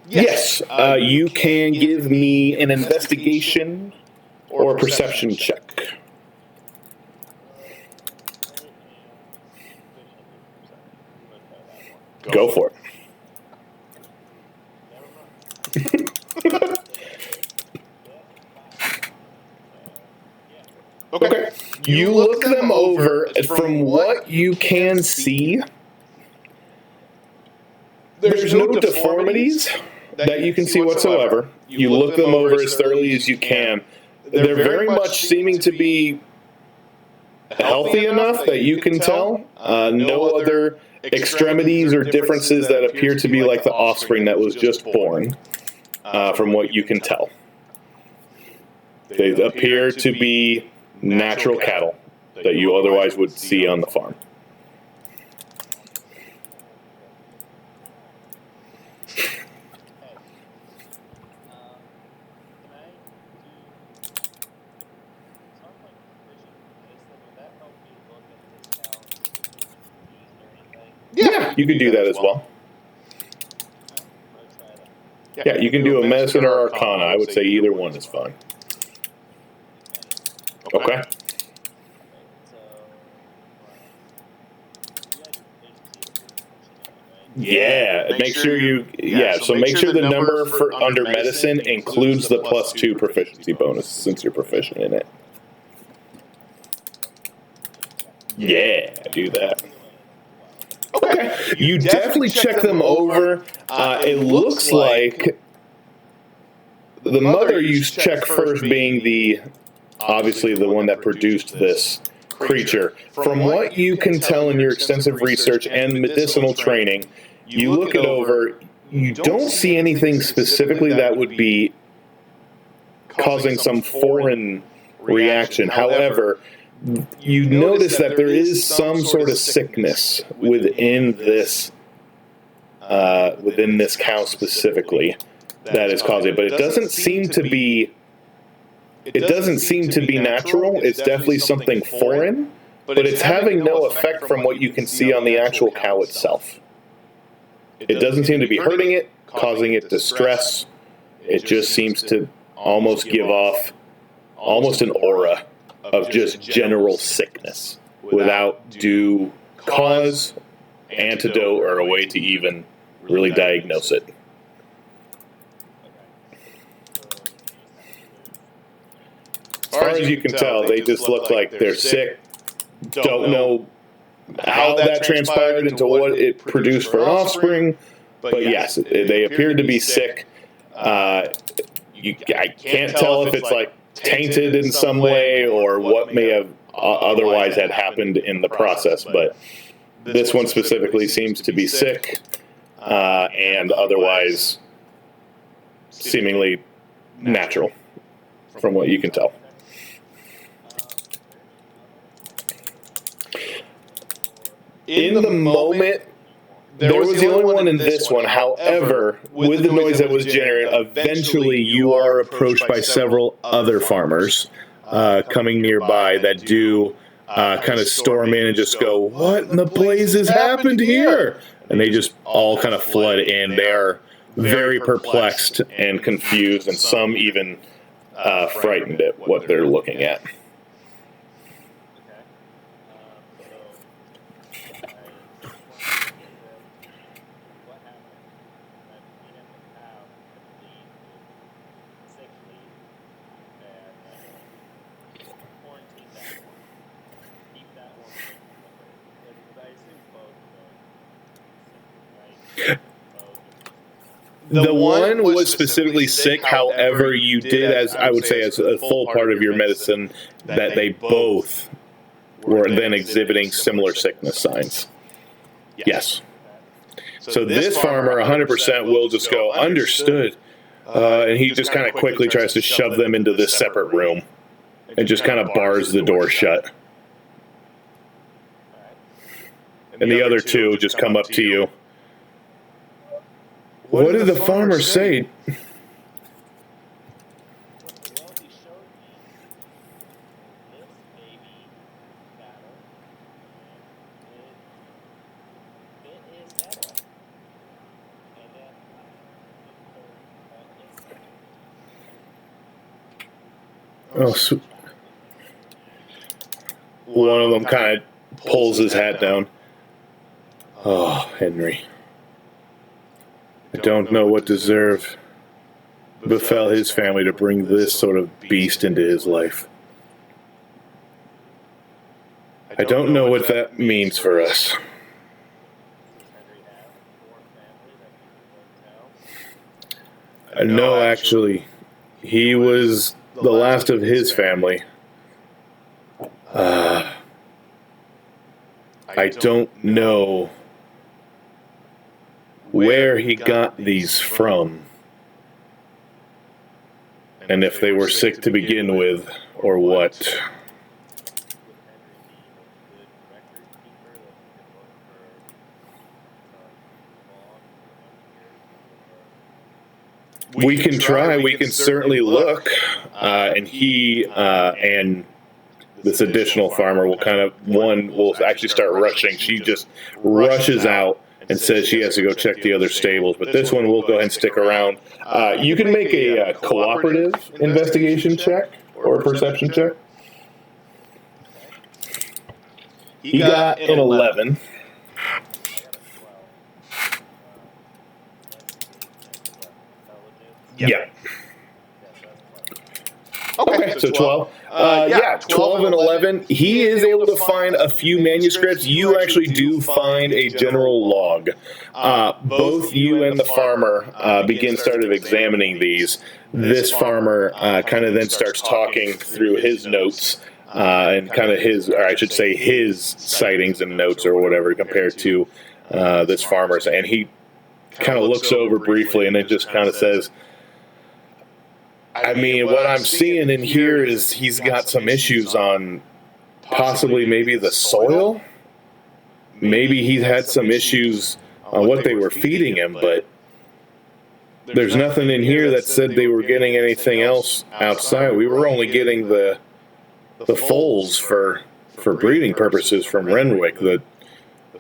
Speaker 1: Yes, you can give me an investigation or perception check. Go for it. Okay. You look them over, and from what you can see, there's no deformities that you can see whatsoever. You look them over as thoroughly as you can. They're very much seeming to be healthy enough that you can tell. No other extremities or differences that appear to be like the offspring that was just born, from what you can tell. They appear to be natural cattle that you otherwise would see on the farm. Yeah, you could do that as well. Yeah, you can do a medicine or arcana. I would say either one is fine. Okay. Yeah, make sure you. Yeah, so make sure the number for under medicine includes the +2 proficiency bonus since you're proficient in it. Yeah, do that. Okay, you definitely check them over. It looks like the mother you check first, being obviously the one that produced this creature. From what you can tell in your extensive research and medicinal training, you look it over, you don't see anything specifically that would be causing some foreign reaction. However, you notice that there is some sort of sickness within this cow specifically that is causing it, but it doesn't seem to be natural. It's definitely something foreign, but it's having no effect from what you can see on the actual cow itself. It doesn't seem to be hurting it, causing it distress. It just seems to almost give off almost an aura of just general sickness without due cause, antidote, or a way to even really diagnose it. As far as you can tell, they just look like they're sick. Don't know how that transpired into what it produced for offspring, but yes, they appeared to be sick. I can't tell if it's like tainted in some way or what may have otherwise had happened in the process, but this one specifically seems to be sick and otherwise seemingly natural from what you can tell. In the moment, there was the only one in this one. However, with the noise that was generated, eventually you are approached by several other farmers coming nearby that do kind of storm in and just go, "What in the blazes happened here?" And they just all kind of flood in. They are very perplexed and confused, and some even frightened at what they're looking at. The one was specifically sick. However, you did, as I would say, as a full part of your medicine, that they both were then exhibiting similar sickness signs. Yes. So this farmer 100% will just go, "Understood." And he just kind of quickly tries to shove them into this separate room and just kind of bars the door shut. And the other two just come up to you. "What did the farmer say?" Oh, so one of them kind of pulls his hat down. "Oh, Henry. I don't know what befell his family to bring this sort of beast into his life. I don't know what that means for us." No, actually, he was the last of his family. I don't know where he got these from, and if they were sick to begin with, or what. We can try. We can certainly look. And he and this additional farmer will will actually start rushing. She just rushes out and says she has to go check the other stables. But this one will go ahead and stick around. You can make a cooperative investigation check or a perception check. He got an 11. Yeah. Okay, so 12. 12 and 11. He is able to find a few manuscripts. You actually do find a general log. Both you and the farmer started examining these. This farmer kind of then starts talking through his notes and kind of his sightings and notes or whatever compared to this farmer's. And he kind of looks over briefly and then just kind of says, I mean, what I'm seeing in here is he's got some issues on possibly maybe the soil. Maybe he's had some issues on what they were feeding him, but there's nothing in here that said they were getting anything else outside. We were only getting the foals for breeding purposes from Renwick. The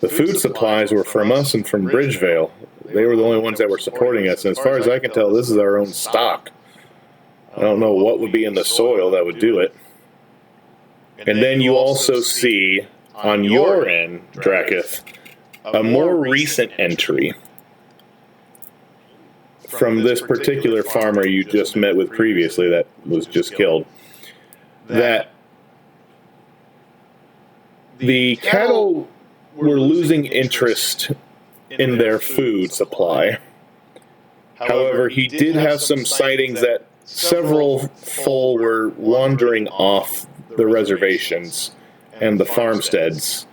Speaker 1: food supplies were from us and from Bridgevale. They were the only ones that were supporting us. And as far as I can tell, this is our own stock. I don't know what would be in the soil that would do it. And then you also see, on your end, Draketh, a more recent entry from this particular farmer you just met with previously that was just killed. That the cattle were losing interest in their food supply. However, he did have some sightings that several foal were wandering off the reservations and the farmsteads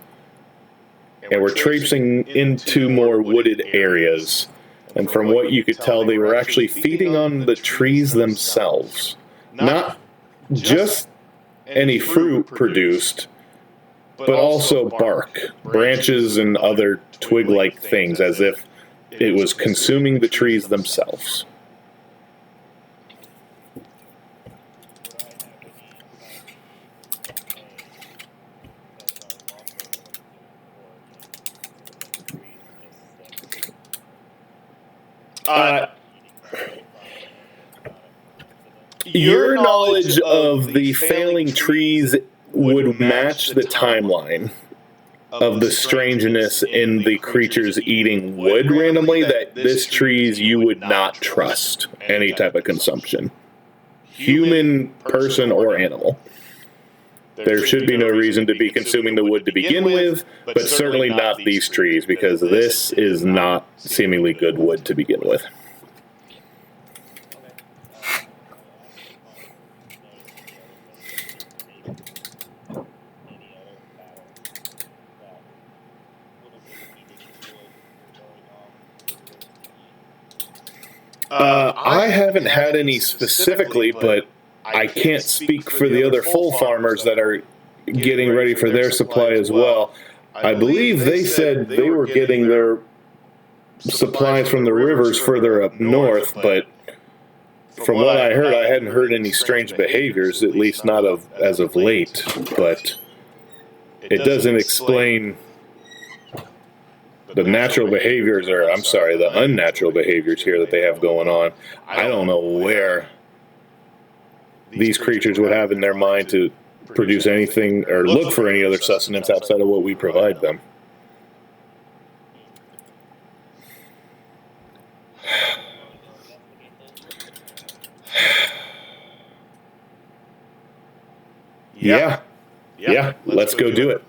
Speaker 1: and were traipsing into more wooded areas. And from what you could tell, they were actually feeding on the trees themselves. Not just any fruit produced, but also bark, branches, and other twig-like things, as if it was consuming the trees themselves. Your knowledge of the failing trees would match the timeline of the strangeness in the creatures eating wood randomly, that this trees you would not trust any type of consumption. Human, person, or animal. There should be no reason to be consuming the wood to begin with, but certainly not these trees, because this is not seemingly good wood to begin with. I haven't had any specifically, but I can't speak for the other foal farmers that are getting ready for their supply as well. I believe they said they were getting their supplies from the rivers further up north, but from what I heard, I hadn't heard any strange behaviors, at least not as of late, but it doesn't explain the natural behaviors, or I'm sorry, the unnatural behaviors here that they have going on. I don't know where these creatures would have in their mind to produce anything or look for any other sustenance outside of what we provide them. Yeah, let's go do it.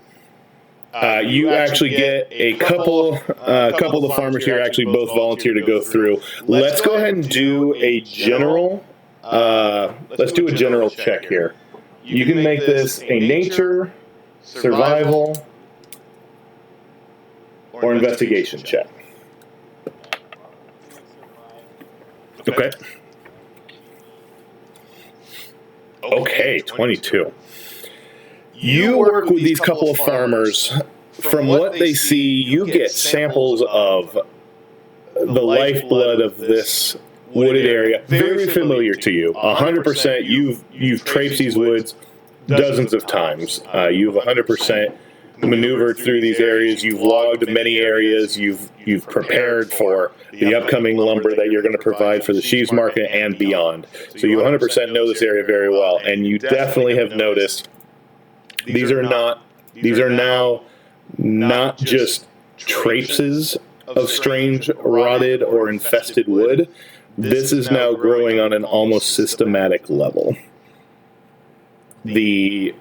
Speaker 1: You actually get a couple of the farmers here actually both volunteer to go through. Let's go ahead and do a general. Let's do a general check here. You can make this a nature, survival, or investigation check. Okay. Okay, 22. You work with these couple of farmers. From what they see, you get samples of the lifeblood of this wooded area, very familiar to you. 100%. You've traipsed these woods dozens of times. You've 100% maneuvered through these areas. You've logged many areas. You've prepared for the upcoming lumber that you're going to provide for the sheaves market and beyond. So you 100% know this area very well, and you definitely have noticed these are now not just traipses of strange rotted or infested wood. This is now growing on an almost systematic level. The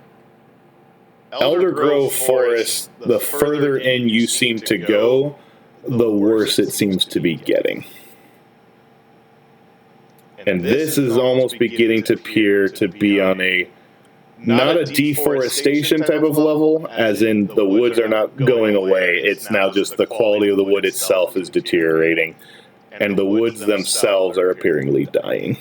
Speaker 1: Elder Grove forest, the further in you seem to go, the worse it seems to be getting. And this is almost beginning to appear to be on not a deforestation type of level, as in the woods are not going away. It's now just the quality of the wood itself is deteriorating, and the woods themselves are appearingly dying.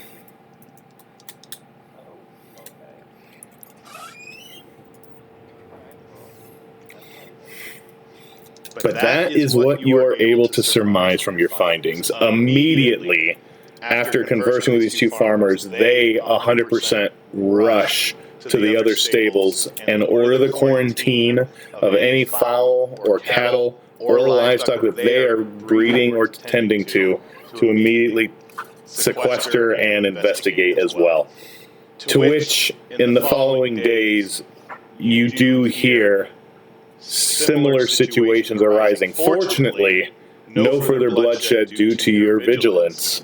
Speaker 1: But that is what you are able to surmise from your findings. Immediately after conversing with these two farmers, they 100% rush to the other stables and order the quarantine of any fowl or cattle or livestock that they are breeding or tending to immediately sequester and investigate as well. To which, in the following days, you do hear similar situations arising. Fortunately, no further bloodshed due to your vigilance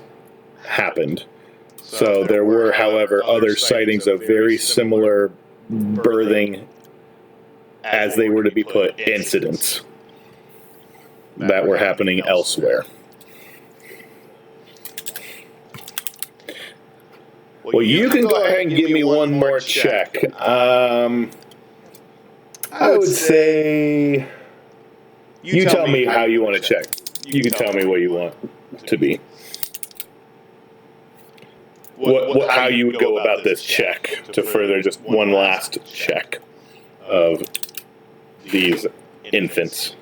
Speaker 1: happened. So there were, however, other sightings of very similar birthing, as they were to be put, incidents that were happening elsewhere. Well, you can go ahead and give me one more check. I would say you tell me how you want to check. You can tell me what you want to be. How you would go about this check to further just one last check of these infants.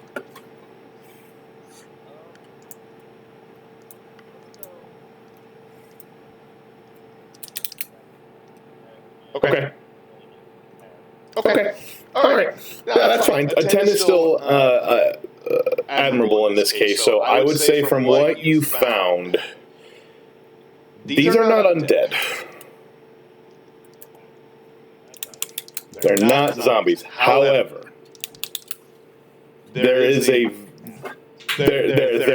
Speaker 1: Okay. All right. Yeah, that's fine. A 10 is still admirable in this case. So I would say from what you found, these are not undead. They're not zombies. However, they're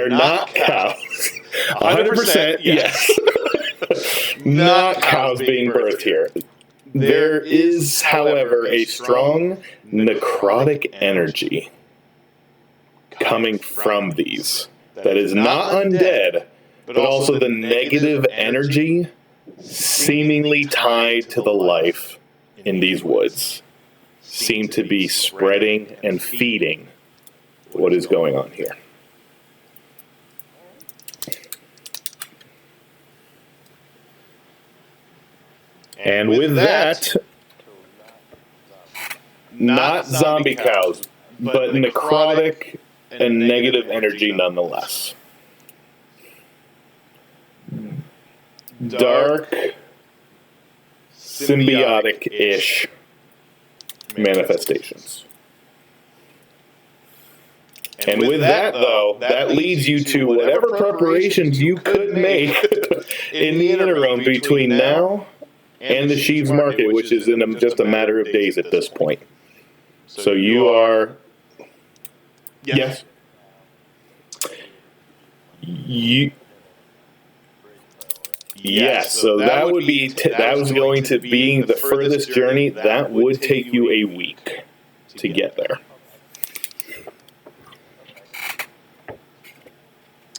Speaker 1: not cows. 100% yes. Not cows being birthed here. There is, however, a strong necrotic energy coming from these that is not undead, but also the negative energy seemingly tied to the life in these woods seem to be spreading and feeding what is going on here. And with that, not zombie cows, but necrotic and negative energy nonetheless. Dark, symbiotic-ish manifestations. And with that, though, that leads you to whatever preparations you could make in the interim between now and the sheaves market, which is in just a matter of days at this point. So you are... Yes? Yes, so that would be... that was going to be the furthest journey. That would take you a week to get there.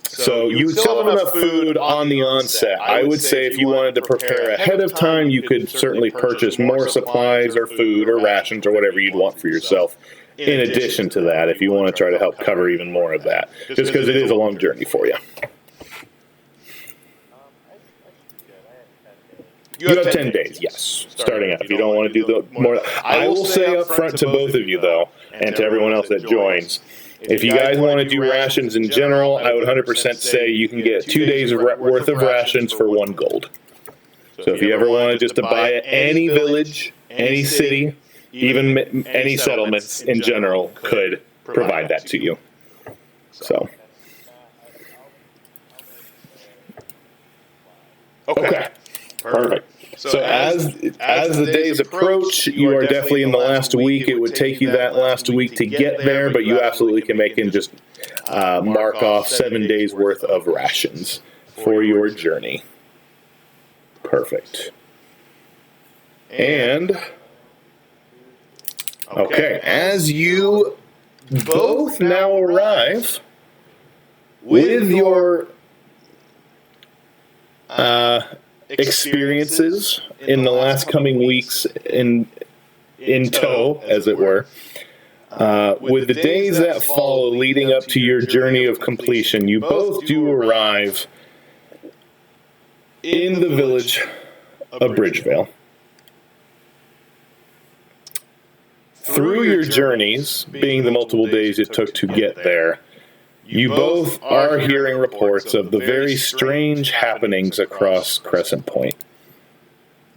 Speaker 1: So you would still have enough food on the onset. I would say if you wanted to prepare ahead of time, you could certainly purchase more supplies or food or rations or whatever you'd want for yourself. In addition to that, if you want to try to help cover even more of that, just because it is a long journey for you. You have 10 days, yes, starting out. If you don't want to do the more... I will say up front to both of you, though, and to everyone else that joins, if you guys want to do rations in general, I would 100% say you can get 2 days worth of rations for 1 gold. So if you ever wanted just to buy at any village, any city, even any settlements in general could provide that to you. So... Okay, perfect. So as the days approach, you are definitely in the last week. It would take you that last week to get there, but you absolutely can make and just mark off 7 days worth of rations for your journey. Perfect. And okay, as you both now arrive with your experiences in the last coming weeks in tow, as it were, with the days that follow leading up to your journey of completion, you both do arrive in the village of Bridgevale. Through your journeys, being the multiple days it took to get there, you both are hearing reports of the very strange happenings across Crescent Point.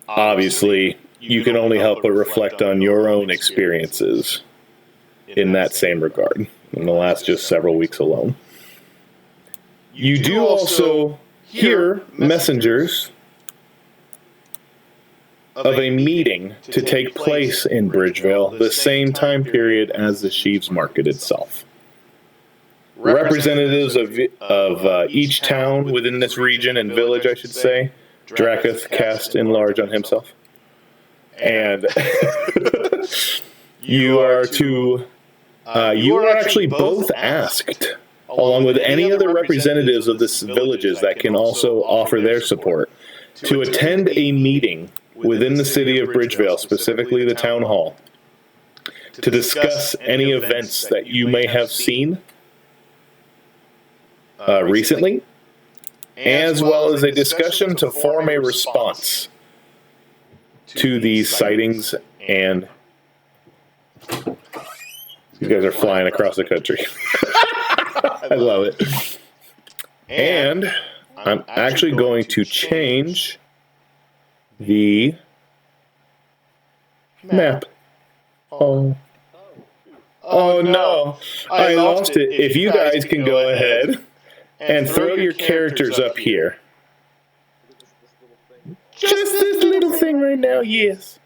Speaker 1: Obviously, you can only help but reflect on your own experiences in that same regard, in the last just several weeks alone. You do also hear messengers of a meeting to take place in Bridgevale the same time period as the Sheaves Market itself. Representatives of each town within this region and village, I should say, Dracath cast in large on himself. And you are actually both asked, along with any other representatives of the villages that can also offer their support, to attend a meeting within the city of Bridgevale, specifically the town hall, to discuss any events that you may have seen recently, as well as a discussion to form a response to these sightings. And you guys are flying across the country. I love it. And I'm actually going to change the map. Oh no, I lost it. If you guys can go ahead and throw your characters up here. Just this little thing right now, yes.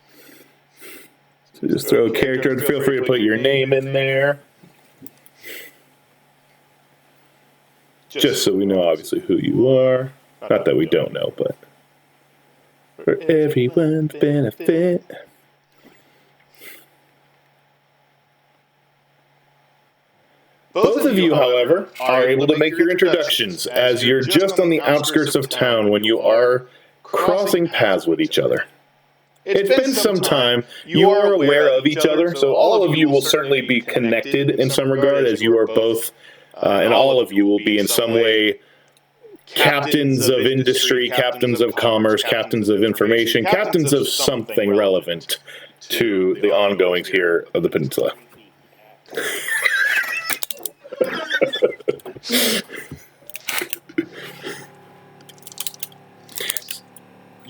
Speaker 1: So just throw a character and feel free to put your name in there. Just so we know, obviously, who you are. Not that we don't know, but for everyone's benefit. Both of you, however, are able to make your introductions as you're just on the outskirts of town when you are crossing paths with each other. It's been some time. You are aware of each other, so all of you will certainly be connected in some regard, as you are both, and all of you will be in some way captains of industry, captains of commerce, captains of information, captains of something relevant to the ongoings here of the peninsula.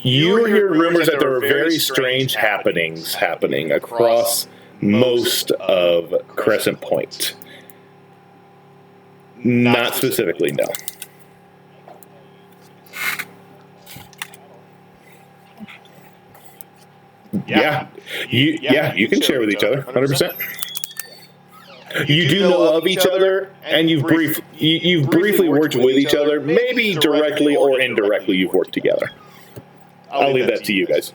Speaker 1: You hear rumors that there were very strange happenings happening across most of Crescent Point. Not specifically, no. Yeah, you can share with each other, 100%. You do know of each other, and you've briefly worked with each other. Maybe directly or indirectly you've worked together. I'll leave that to you guys.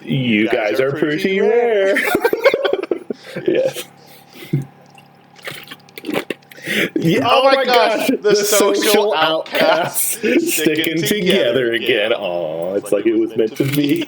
Speaker 1: You guys are pretty rare. Yes. Yeah, oh my gosh, the social outcasts sticking together again. Aw, it's like it was meant to be.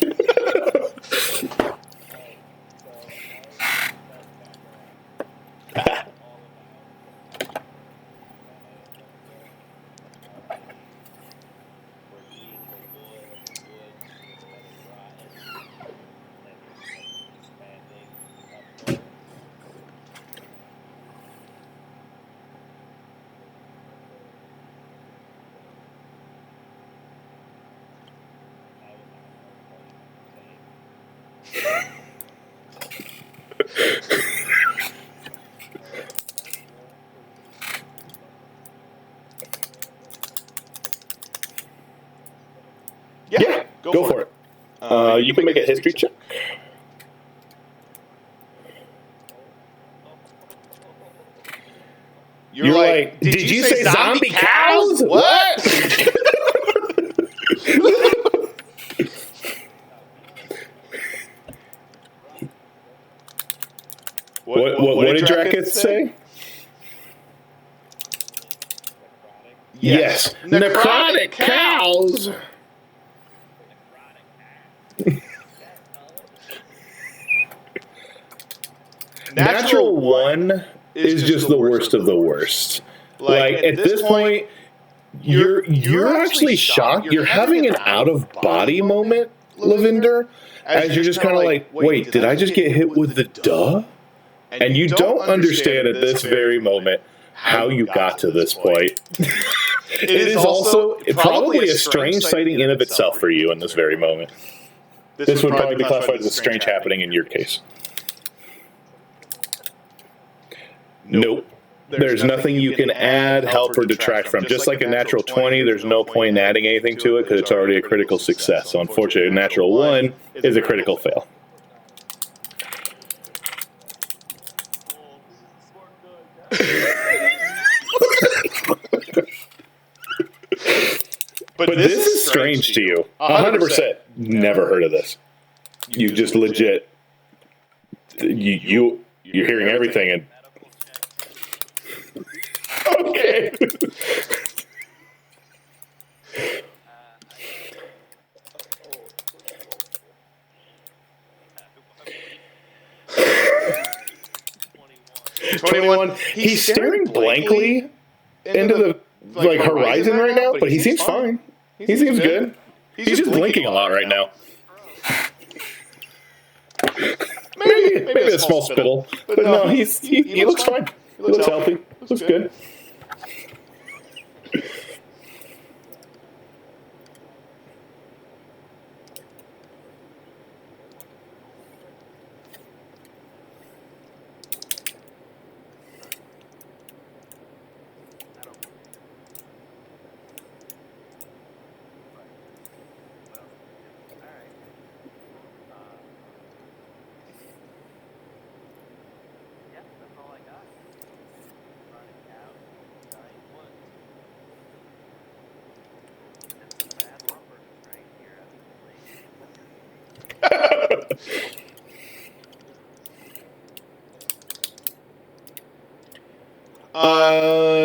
Speaker 1: Go for it. You can make a history check. You're like, did you say zombie cows? What? What did Drackett say? Yes. Necrotic cows. Natural 1 is just the worst of the worst. Like at this point, you're actually shocked. You're having an out of body moment, Lavender, as you're just kind of like, wait, did I just get hit with the duh? And you don't understand at this very moment how you got to this point. It is also probably a strange sighting in of itself for you in this very moment. This would probably be classified as a strange happening in your case. Nope. There's nothing you can add, help, or detract from. Just like a natural 20, there's no point in adding anything to it because it's already a critical success. So unfortunately, a natural 1 is a critical fail. But this is strange to you. 100%. Never heard of this. You just legit... You're hearing everything and... Okay. $21. He's staring blankly into the horizon right now, but he seems fine. He seems good. He's just blinking a lot right now. Maybe a small spittle, but no, he looks fine. He looks healthy. Looks good.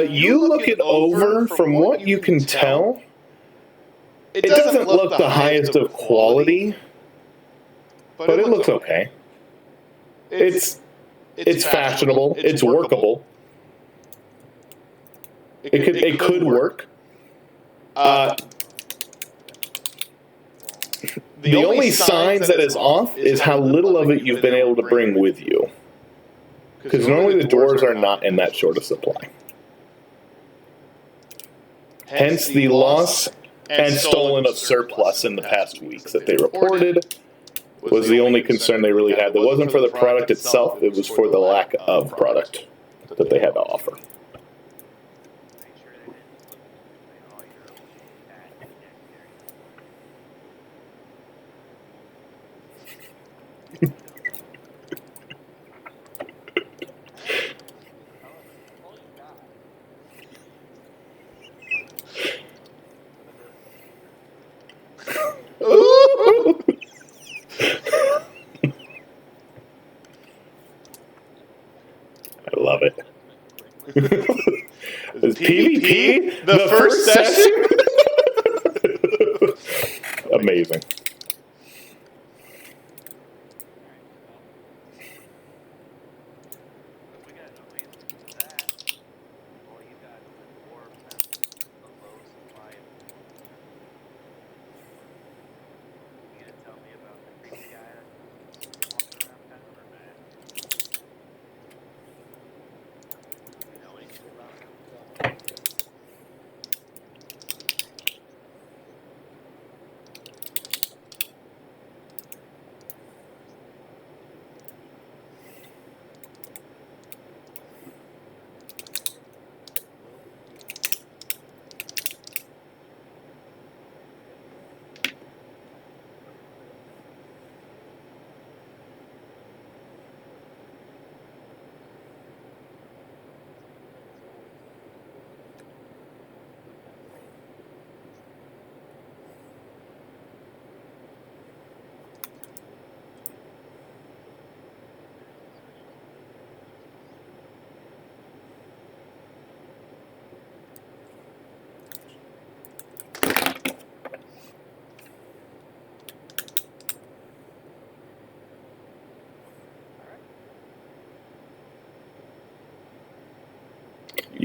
Speaker 1: You look it over, from what you can tell, it doesn't look the highest of quality, but it looks okay. It's fashionable. It's workable. It could work. The only signs that is off is how little of it you've been able to bring with you. Because normally the doors are not in that short of supply. Hence the loss and stolen of surplus in the past weeks that they reported was the only concern they really had. It wasn't for the product itself, it was for the lack of product that they had to offer. I love it. Is PvP the first session? Amazing.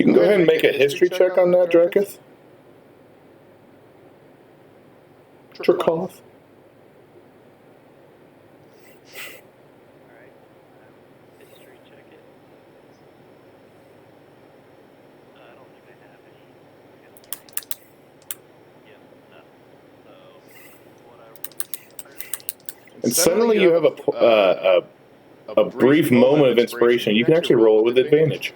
Speaker 1: You can go ahead and make a history check on that, Draketh. Dracoth.
Speaker 2: Alright, history check it. I don't think I have any history. Yep, nothing. So, what I
Speaker 1: And suddenly you have a brief moment of inspiration. You can actually roll it with advantage.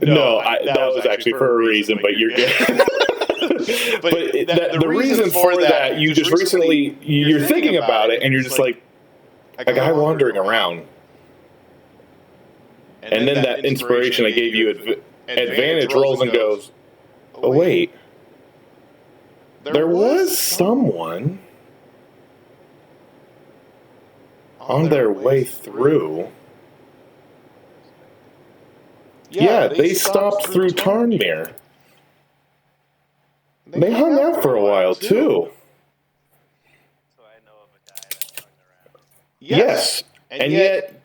Speaker 2: there.
Speaker 1: No, that was actually for a reason, but you're good. But the reason for that, you just recently, you're thinking about it, and you're just like, a guy wandering around. And then that inspiration I gave you advantage rolls and goes, oh, wait. There was someone on their way through. Yeah, they stopped through Tarnmere. They hung out for a while, too.
Speaker 2: So I know of a guy that hung around.
Speaker 1: Yes, and yet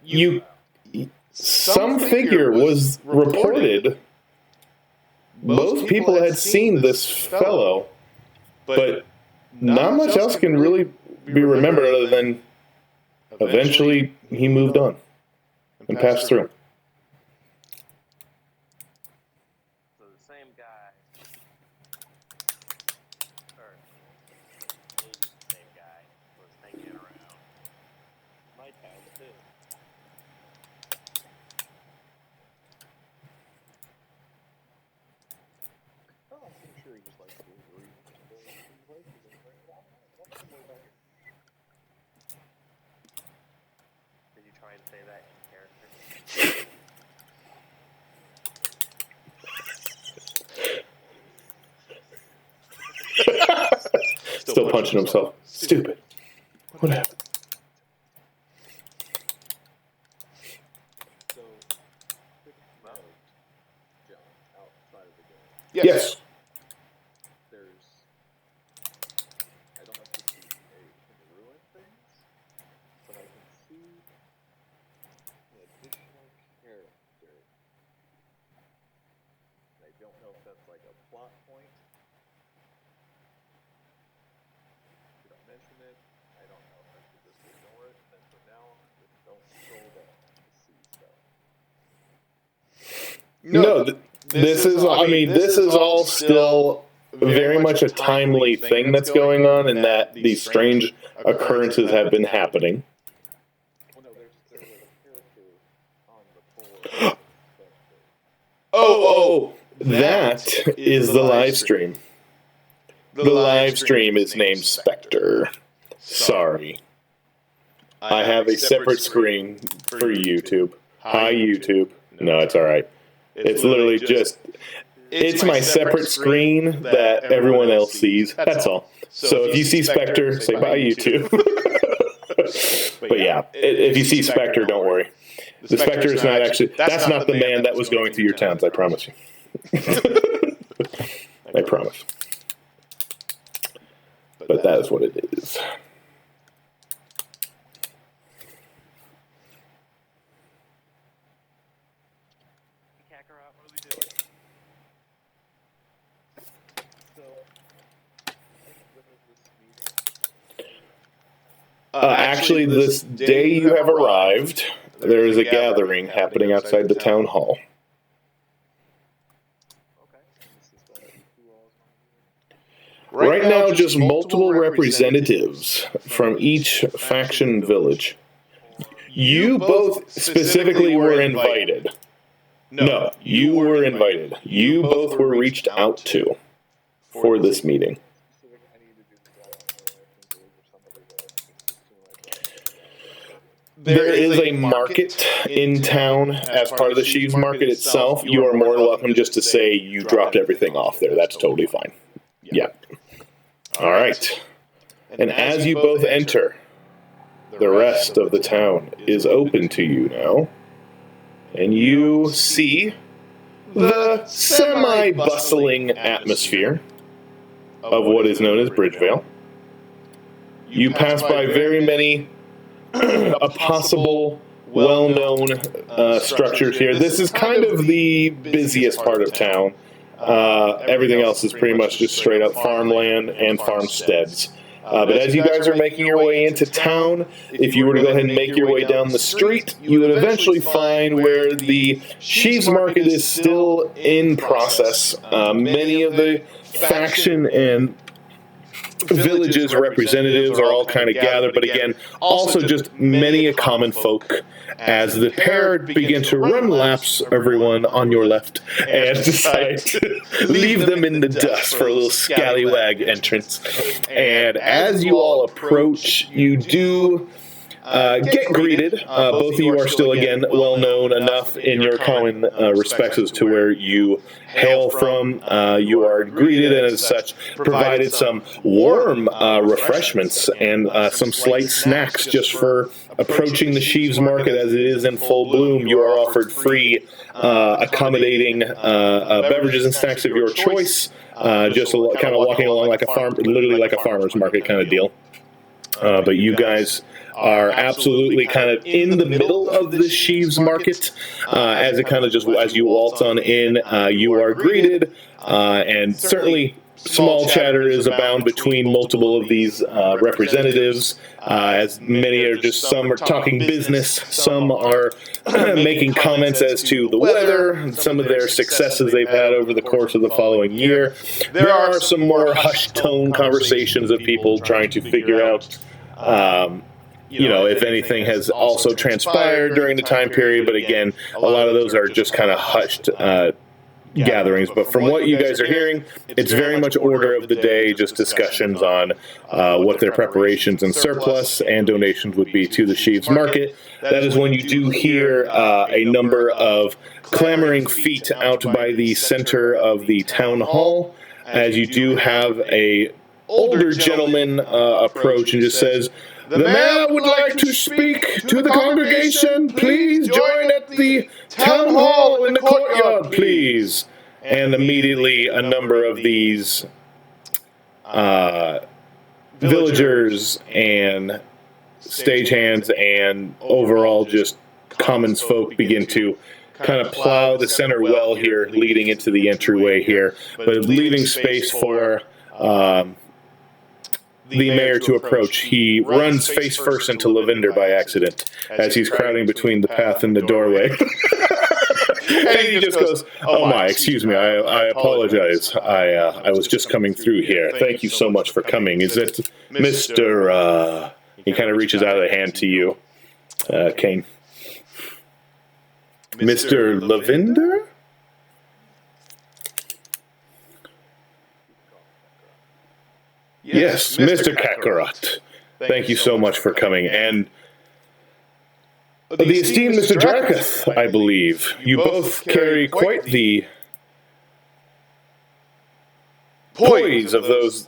Speaker 1: some figure was reported. Most people had seen this fellow, but not much else can really be remembered other than eventually he moved on and passed through.
Speaker 2: So the same guy, or maybe the same guy, was hanging around my town too.
Speaker 3: Oh, I'm sure he just likes to read places and bring it out.
Speaker 2: Did you try and say that in character?
Speaker 1: Still punching himself. Stupid. What happened?
Speaker 3: So, quick note, John, outside of the game.
Speaker 1: Yes.
Speaker 3: There's, I don't know if this is a congruent thing, but I can see an additional character. And I don't know if that's like a plot point. Should I mention it? I don't know if I should just ignore it. And from now on, just don't scroll down to see stuff.
Speaker 1: No, this is all still very much a timely thing that's going on, and that these strange occurrences have been happening.
Speaker 3: Well, no, there's a character on the board.
Speaker 1: Oh, that is the live stream. The live stream is named Spectre. Sorry. I have a separate screen for YouTube. Hi, YouTube. No, it's all right. It's literally just, it's my separate screen that everyone else sees. That's all. So if you see Spectre, say bye, YouTube. But yeah, if you see Spectre, don't worry. The Spectre is not actually, that's not the man that was going through your towns, I promise you. I promise. But that is what it is.
Speaker 2: Kakarot, what are we doing?
Speaker 3: So, when is this meeting?
Speaker 1: Actually, this day you have arrived, there is a gathering happening outside the town hall.
Speaker 3: Okay. This is going to be 2 hours on
Speaker 1: Right now, just multiple representatives from each faction village. You both specifically were invited. No, you were invited. You both were reached out to for this meeting.
Speaker 3: specific. I need to do the dialogue or somebody that
Speaker 1: There is a market in town as part of the Sheaves Market itself. You are more than welcome just to say you dropped everything off there. That's totally fine. Yeah. All right. And as you both enter, the rest of the town is open to you now. And you see the semi-bustling atmosphere of what is known as Bridgevale. You pass by very many possible well-known structures here. This is kind of the busiest part of town. Everything else is pretty much just straight up farmland and farmsteads. But as you guys are making your way into town, if you were to go ahead and make your way down the street, you would eventually find where the Sheaves Market is still in process. Many of the faction and villages representatives are all kind of gathered, but again, also just many a common folk as the pair begin to run laps, everyone on your left, and decide to leave them in the dust for a little scallywag entrance. And as you all approach, you do get greeted. Both of you are still, again, well known enough in your common respects as to where you hail from. You are greeted and, as such, provided some warm refreshments and some slight snacks just for approaching the Sheaves Market as it is in full bloom. You are offered free accommodating beverages and snacks of your choice, just kind of walking along like a farm, literally like a farmer's market kind of deal. But you guys are absolutely kind of in the middle of the Sheaves Market. As it kind of just, as you waltz on in, you are greeted, and certainly small chatter is abound between multiple of these representatives, as many are just, some are talking business, some are making comments as to the weather, and some of their successes they've had over the course of the following year. There are some more hushed tone conversations of people trying to figure out if anything has also transpired during the time period, but again, a lot of those are just kind of hushed gatherings. But from what you guys are hearing, it's very much order of the day, just discussions on what their preparations and surplus and donations would be to the Sheaves Market. That is when you do hear a number of clamoring feet out by the center of the town hall, as you do have a older gentleman approach and just says, "The mayor would like to speak to the congregation. Please join at the town hall in the courtyard, please." And immediately a number of these villagers and stagehands and overall just commons folk begin to kind of plow the center well here, leading into the entryway here, but leaving space for the mayor to approach. He runs face first into Lavender by accident as he's crowding between the path and the doorway. And he just goes, "Oh my, excuse me, I apologize. I was just coming through here. Thank you so much for coming. Is it Mr. He kind of reaches out a hand to you, Kane. Mr. Lavender? Yes, Mr. Kakarot. Thank you so much for coming. And the esteemed Mr. Dracath, I believe. You both carry quite the poise of those.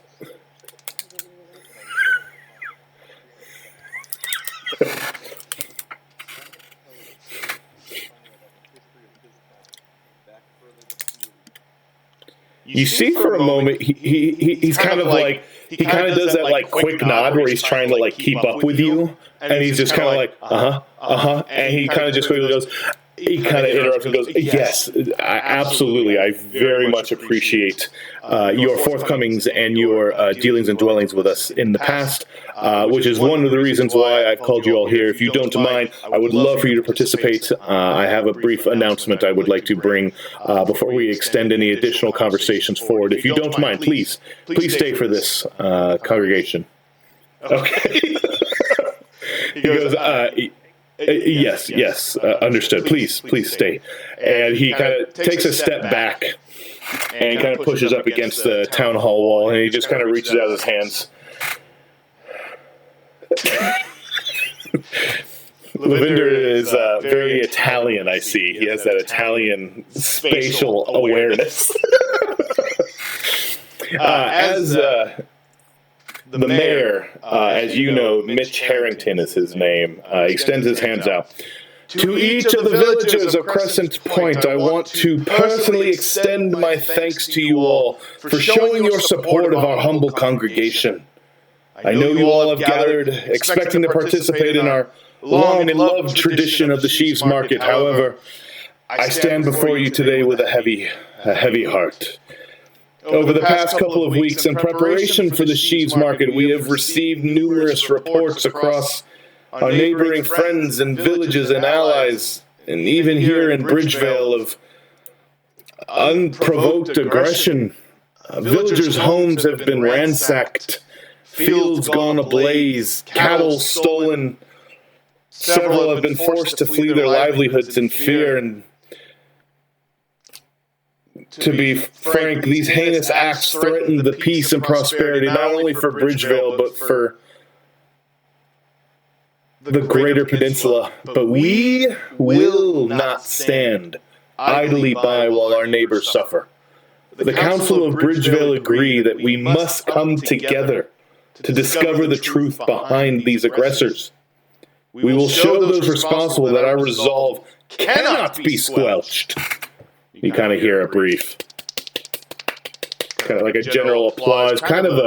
Speaker 1: You see for a moment, he's kind of like, he kind of does that like quick nod where he's trying to like keep up with you, and he's just kind of like, and he kind of just quickly goes, he kind of interrupts and goes, "Yes, absolutely. I very much appreciate your forthcomings and your dealings and dwellings with us in the past, which is one of the reasons why I've called you all here. If you don't mind, I would love for you to participate. I have a brief announcement I would like to bring before we extend any additional conversations forward. If you don't mind, please stay for this congregation." Okay. He goes, yes, understood. Please stay. And he kind of takes a step back and kind of pushes up against the town hall wall, and he just kind of reaches out his hands. Lavender is very Italian, I see. He has that Italian spatial awareness. As the mayor, as you know, Mitch Harrington is his name, extends his hands out To each of the villagers of Crescent Point, I want to personally extend my thanks to you all for showing your support of our humble congregation. I know you all have gathered, expecting to participate in our long and loved tradition of the Sheaves Market. However, I stand before you today with a heavy heart. Over the past couple of weeks, in preparation for the Sheaves Market, we have received numerous reports across our neighboring friends and villages and allies, and even here in Bridgevale, of unprovoked aggression. Villagers' homes have been ransacked, fields gone ablaze, cattle stolen. Several have been forced to flee their livelihoods in fear, and to be frank, these heinous acts threaten the peace and prosperity not only for Bridgevale, but for the greater peninsula. But we will not stand idly by while our neighbors suffer. The Council of Bridgevale agree that we must come together to discover the truth behind these aggressors. We will show those responsible that our resolve cannot be squelched. You kind of hear a brief, kind of like a general applause, kind of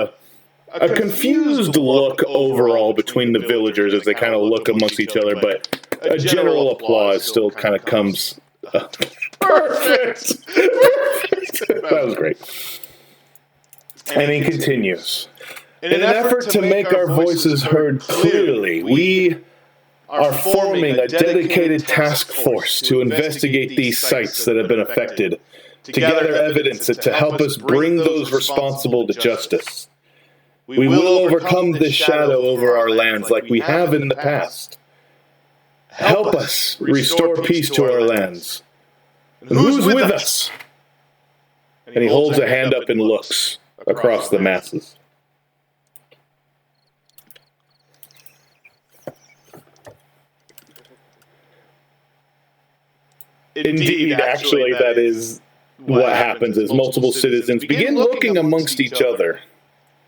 Speaker 1: a confused look overall between the villagers as they kind of look amongst each other, but a general applause still kind of comes. Perfect! That was great. And he continues. In an effort to make our voices heard clearly, we are forming a dedicated task force to investigate these sites that have been affected, to gather evidence to help us bring those responsible to justice. We will overcome this shadow over our lands like we have in the past. Help us restore peace to our lands. And who's with us? And he holds a hand up and looks across the masses. Indeed, actually, that is what happens is multiple citizens begin looking amongst each other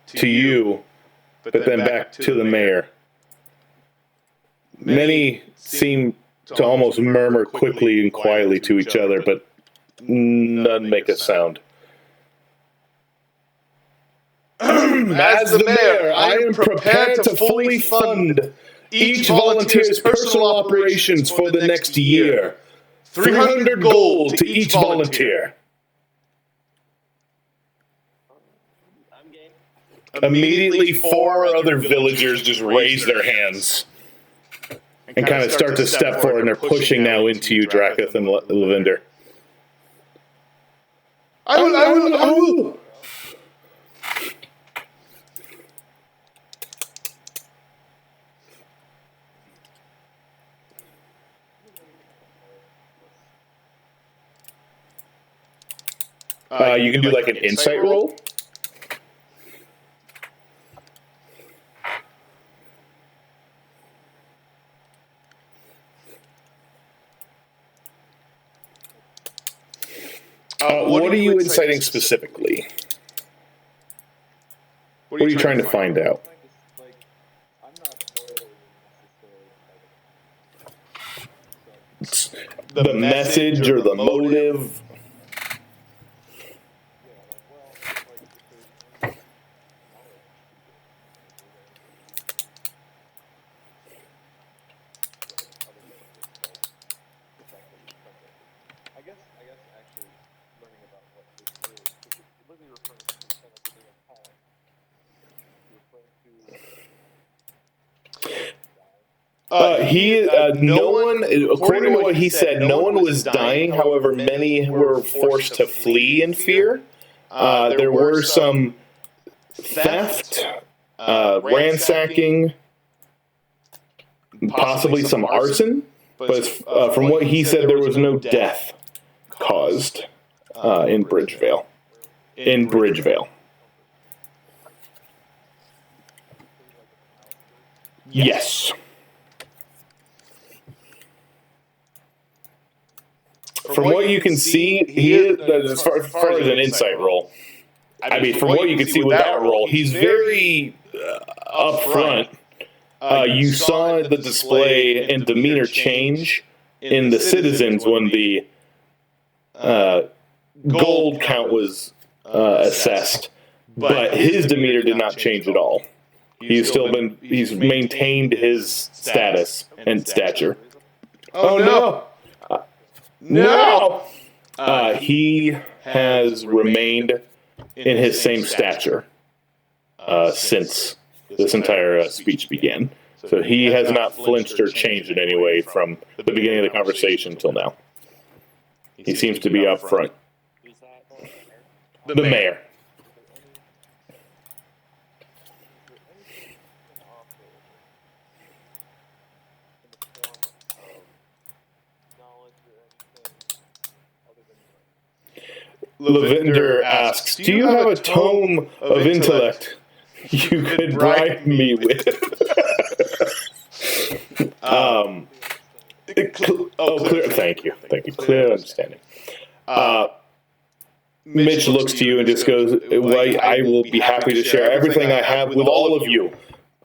Speaker 1: to you, but then back to the mayor. Many seem to almost murmur quickly and quietly to each other, but none make a sound. As the mayor, I am prepared to fully fund each volunteer's personal operations for the next year. 300 gold to each volunteer.
Speaker 2: I'm game.
Speaker 1: Immediately, 4 other villagers just raise their hands and kind of start to step forward, and they're pushing now into you, Dracoth and Lavender. I will. You can do like an insight roll. What are you inciting specifically? What are you trying to find out? The message or the motive? No one, according to what he said, no one was dying. However, many were forced to flee in fear. There were some theft, ransacking, possibly some arson. But from what he said, there was no death caused in Bridgevale. Yes. From what you can see, as far as an insight roll, I mean, from what you can see with that roll, he's very upfront. You saw the display and demeanor change in the citizens when the gold count was assessed, but his demeanor did not change at all. He's maintained his status and stature.
Speaker 4: Oh no! No!
Speaker 1: He has remained in his same stature since this entire speech began. So he has not flinched or changed in any way from the beginning of the conversation till now. He seems to be up front.
Speaker 2: Who's that?
Speaker 1: The mayor. Lavender asks, "Do you have a tome of intellect you could bribe me with?" Clear. Thank you. Clear understanding. Mitch looks to you and just goes, "Well, I will be happy to share everything I have with all of you.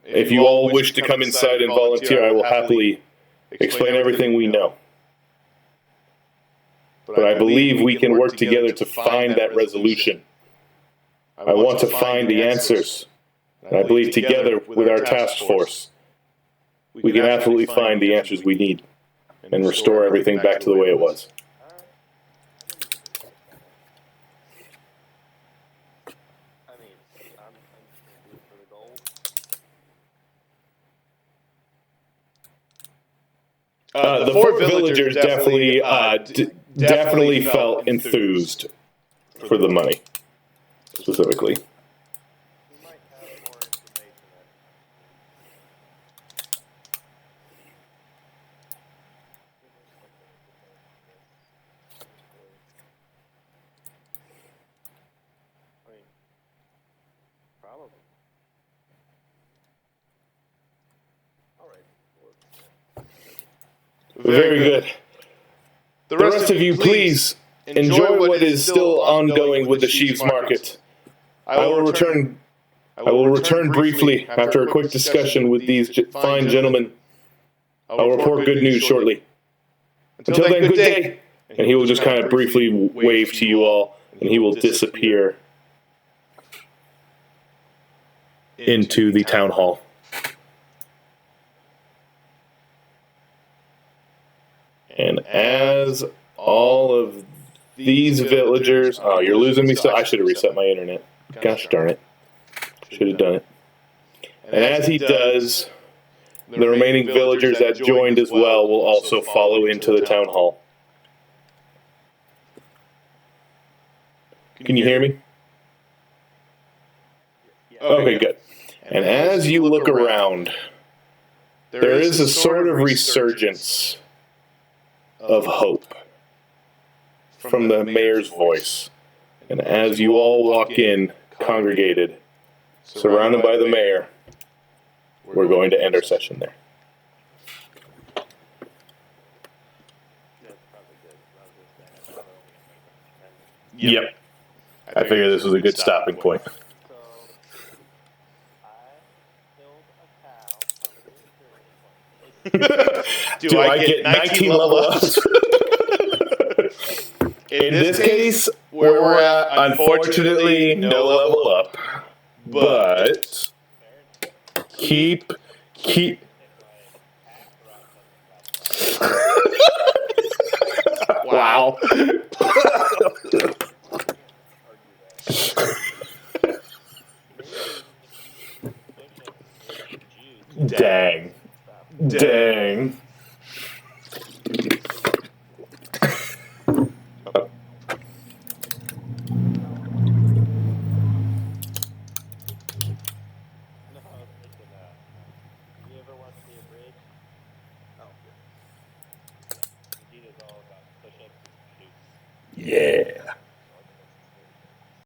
Speaker 1: If you all wish to come inside and volunteer, I will happily explain everything we know. But I believe we can work together to find that resolution. I want to find the answers. And I believe together with our task force, we can absolutely find the answers we need and restore everything back to the way it was."
Speaker 2: I mean, I'm good for the gold.
Speaker 1: The four villagers definitely felt enthused for the money, specifically.
Speaker 2: We might have more information I mean, probably. Alright.
Speaker 1: Very good. The rest of you, please enjoy what is still ongoing with the sheep's market. I will return briefly after a quick discussion with these fine gentlemen. I will report good news shortly. Until then, good day. And he will just kind of briefly wave to you all, and he will disappear into the town hall. And as all of these villagers... Oh, you're losing me still? I should have reset my internet. Gosh darn it. Should have done it. And as he does, the remaining villagers that joined as well will also follow into the town hall. Can you hear me? Okay, good. And as you look around, there is a sort of resurgence of hope from the mayor's voice. And as you all walk in, congregated, surrounded by the mayor, we're going to end our session there.
Speaker 2: That's probably good. I was just saying, it's probably only
Speaker 1: Yep. I figured this was a good stopping point.
Speaker 2: So, I killed a cow. How many
Speaker 1: Do I get 19 level ups? In this case, where we're at, unfortunately, no level up. But keep. Wow. Dang.
Speaker 2: No, I was thinking, you ever watch The Abridged? Oh, Vegeta's all about push-ups and shoots.
Speaker 1: Yeah.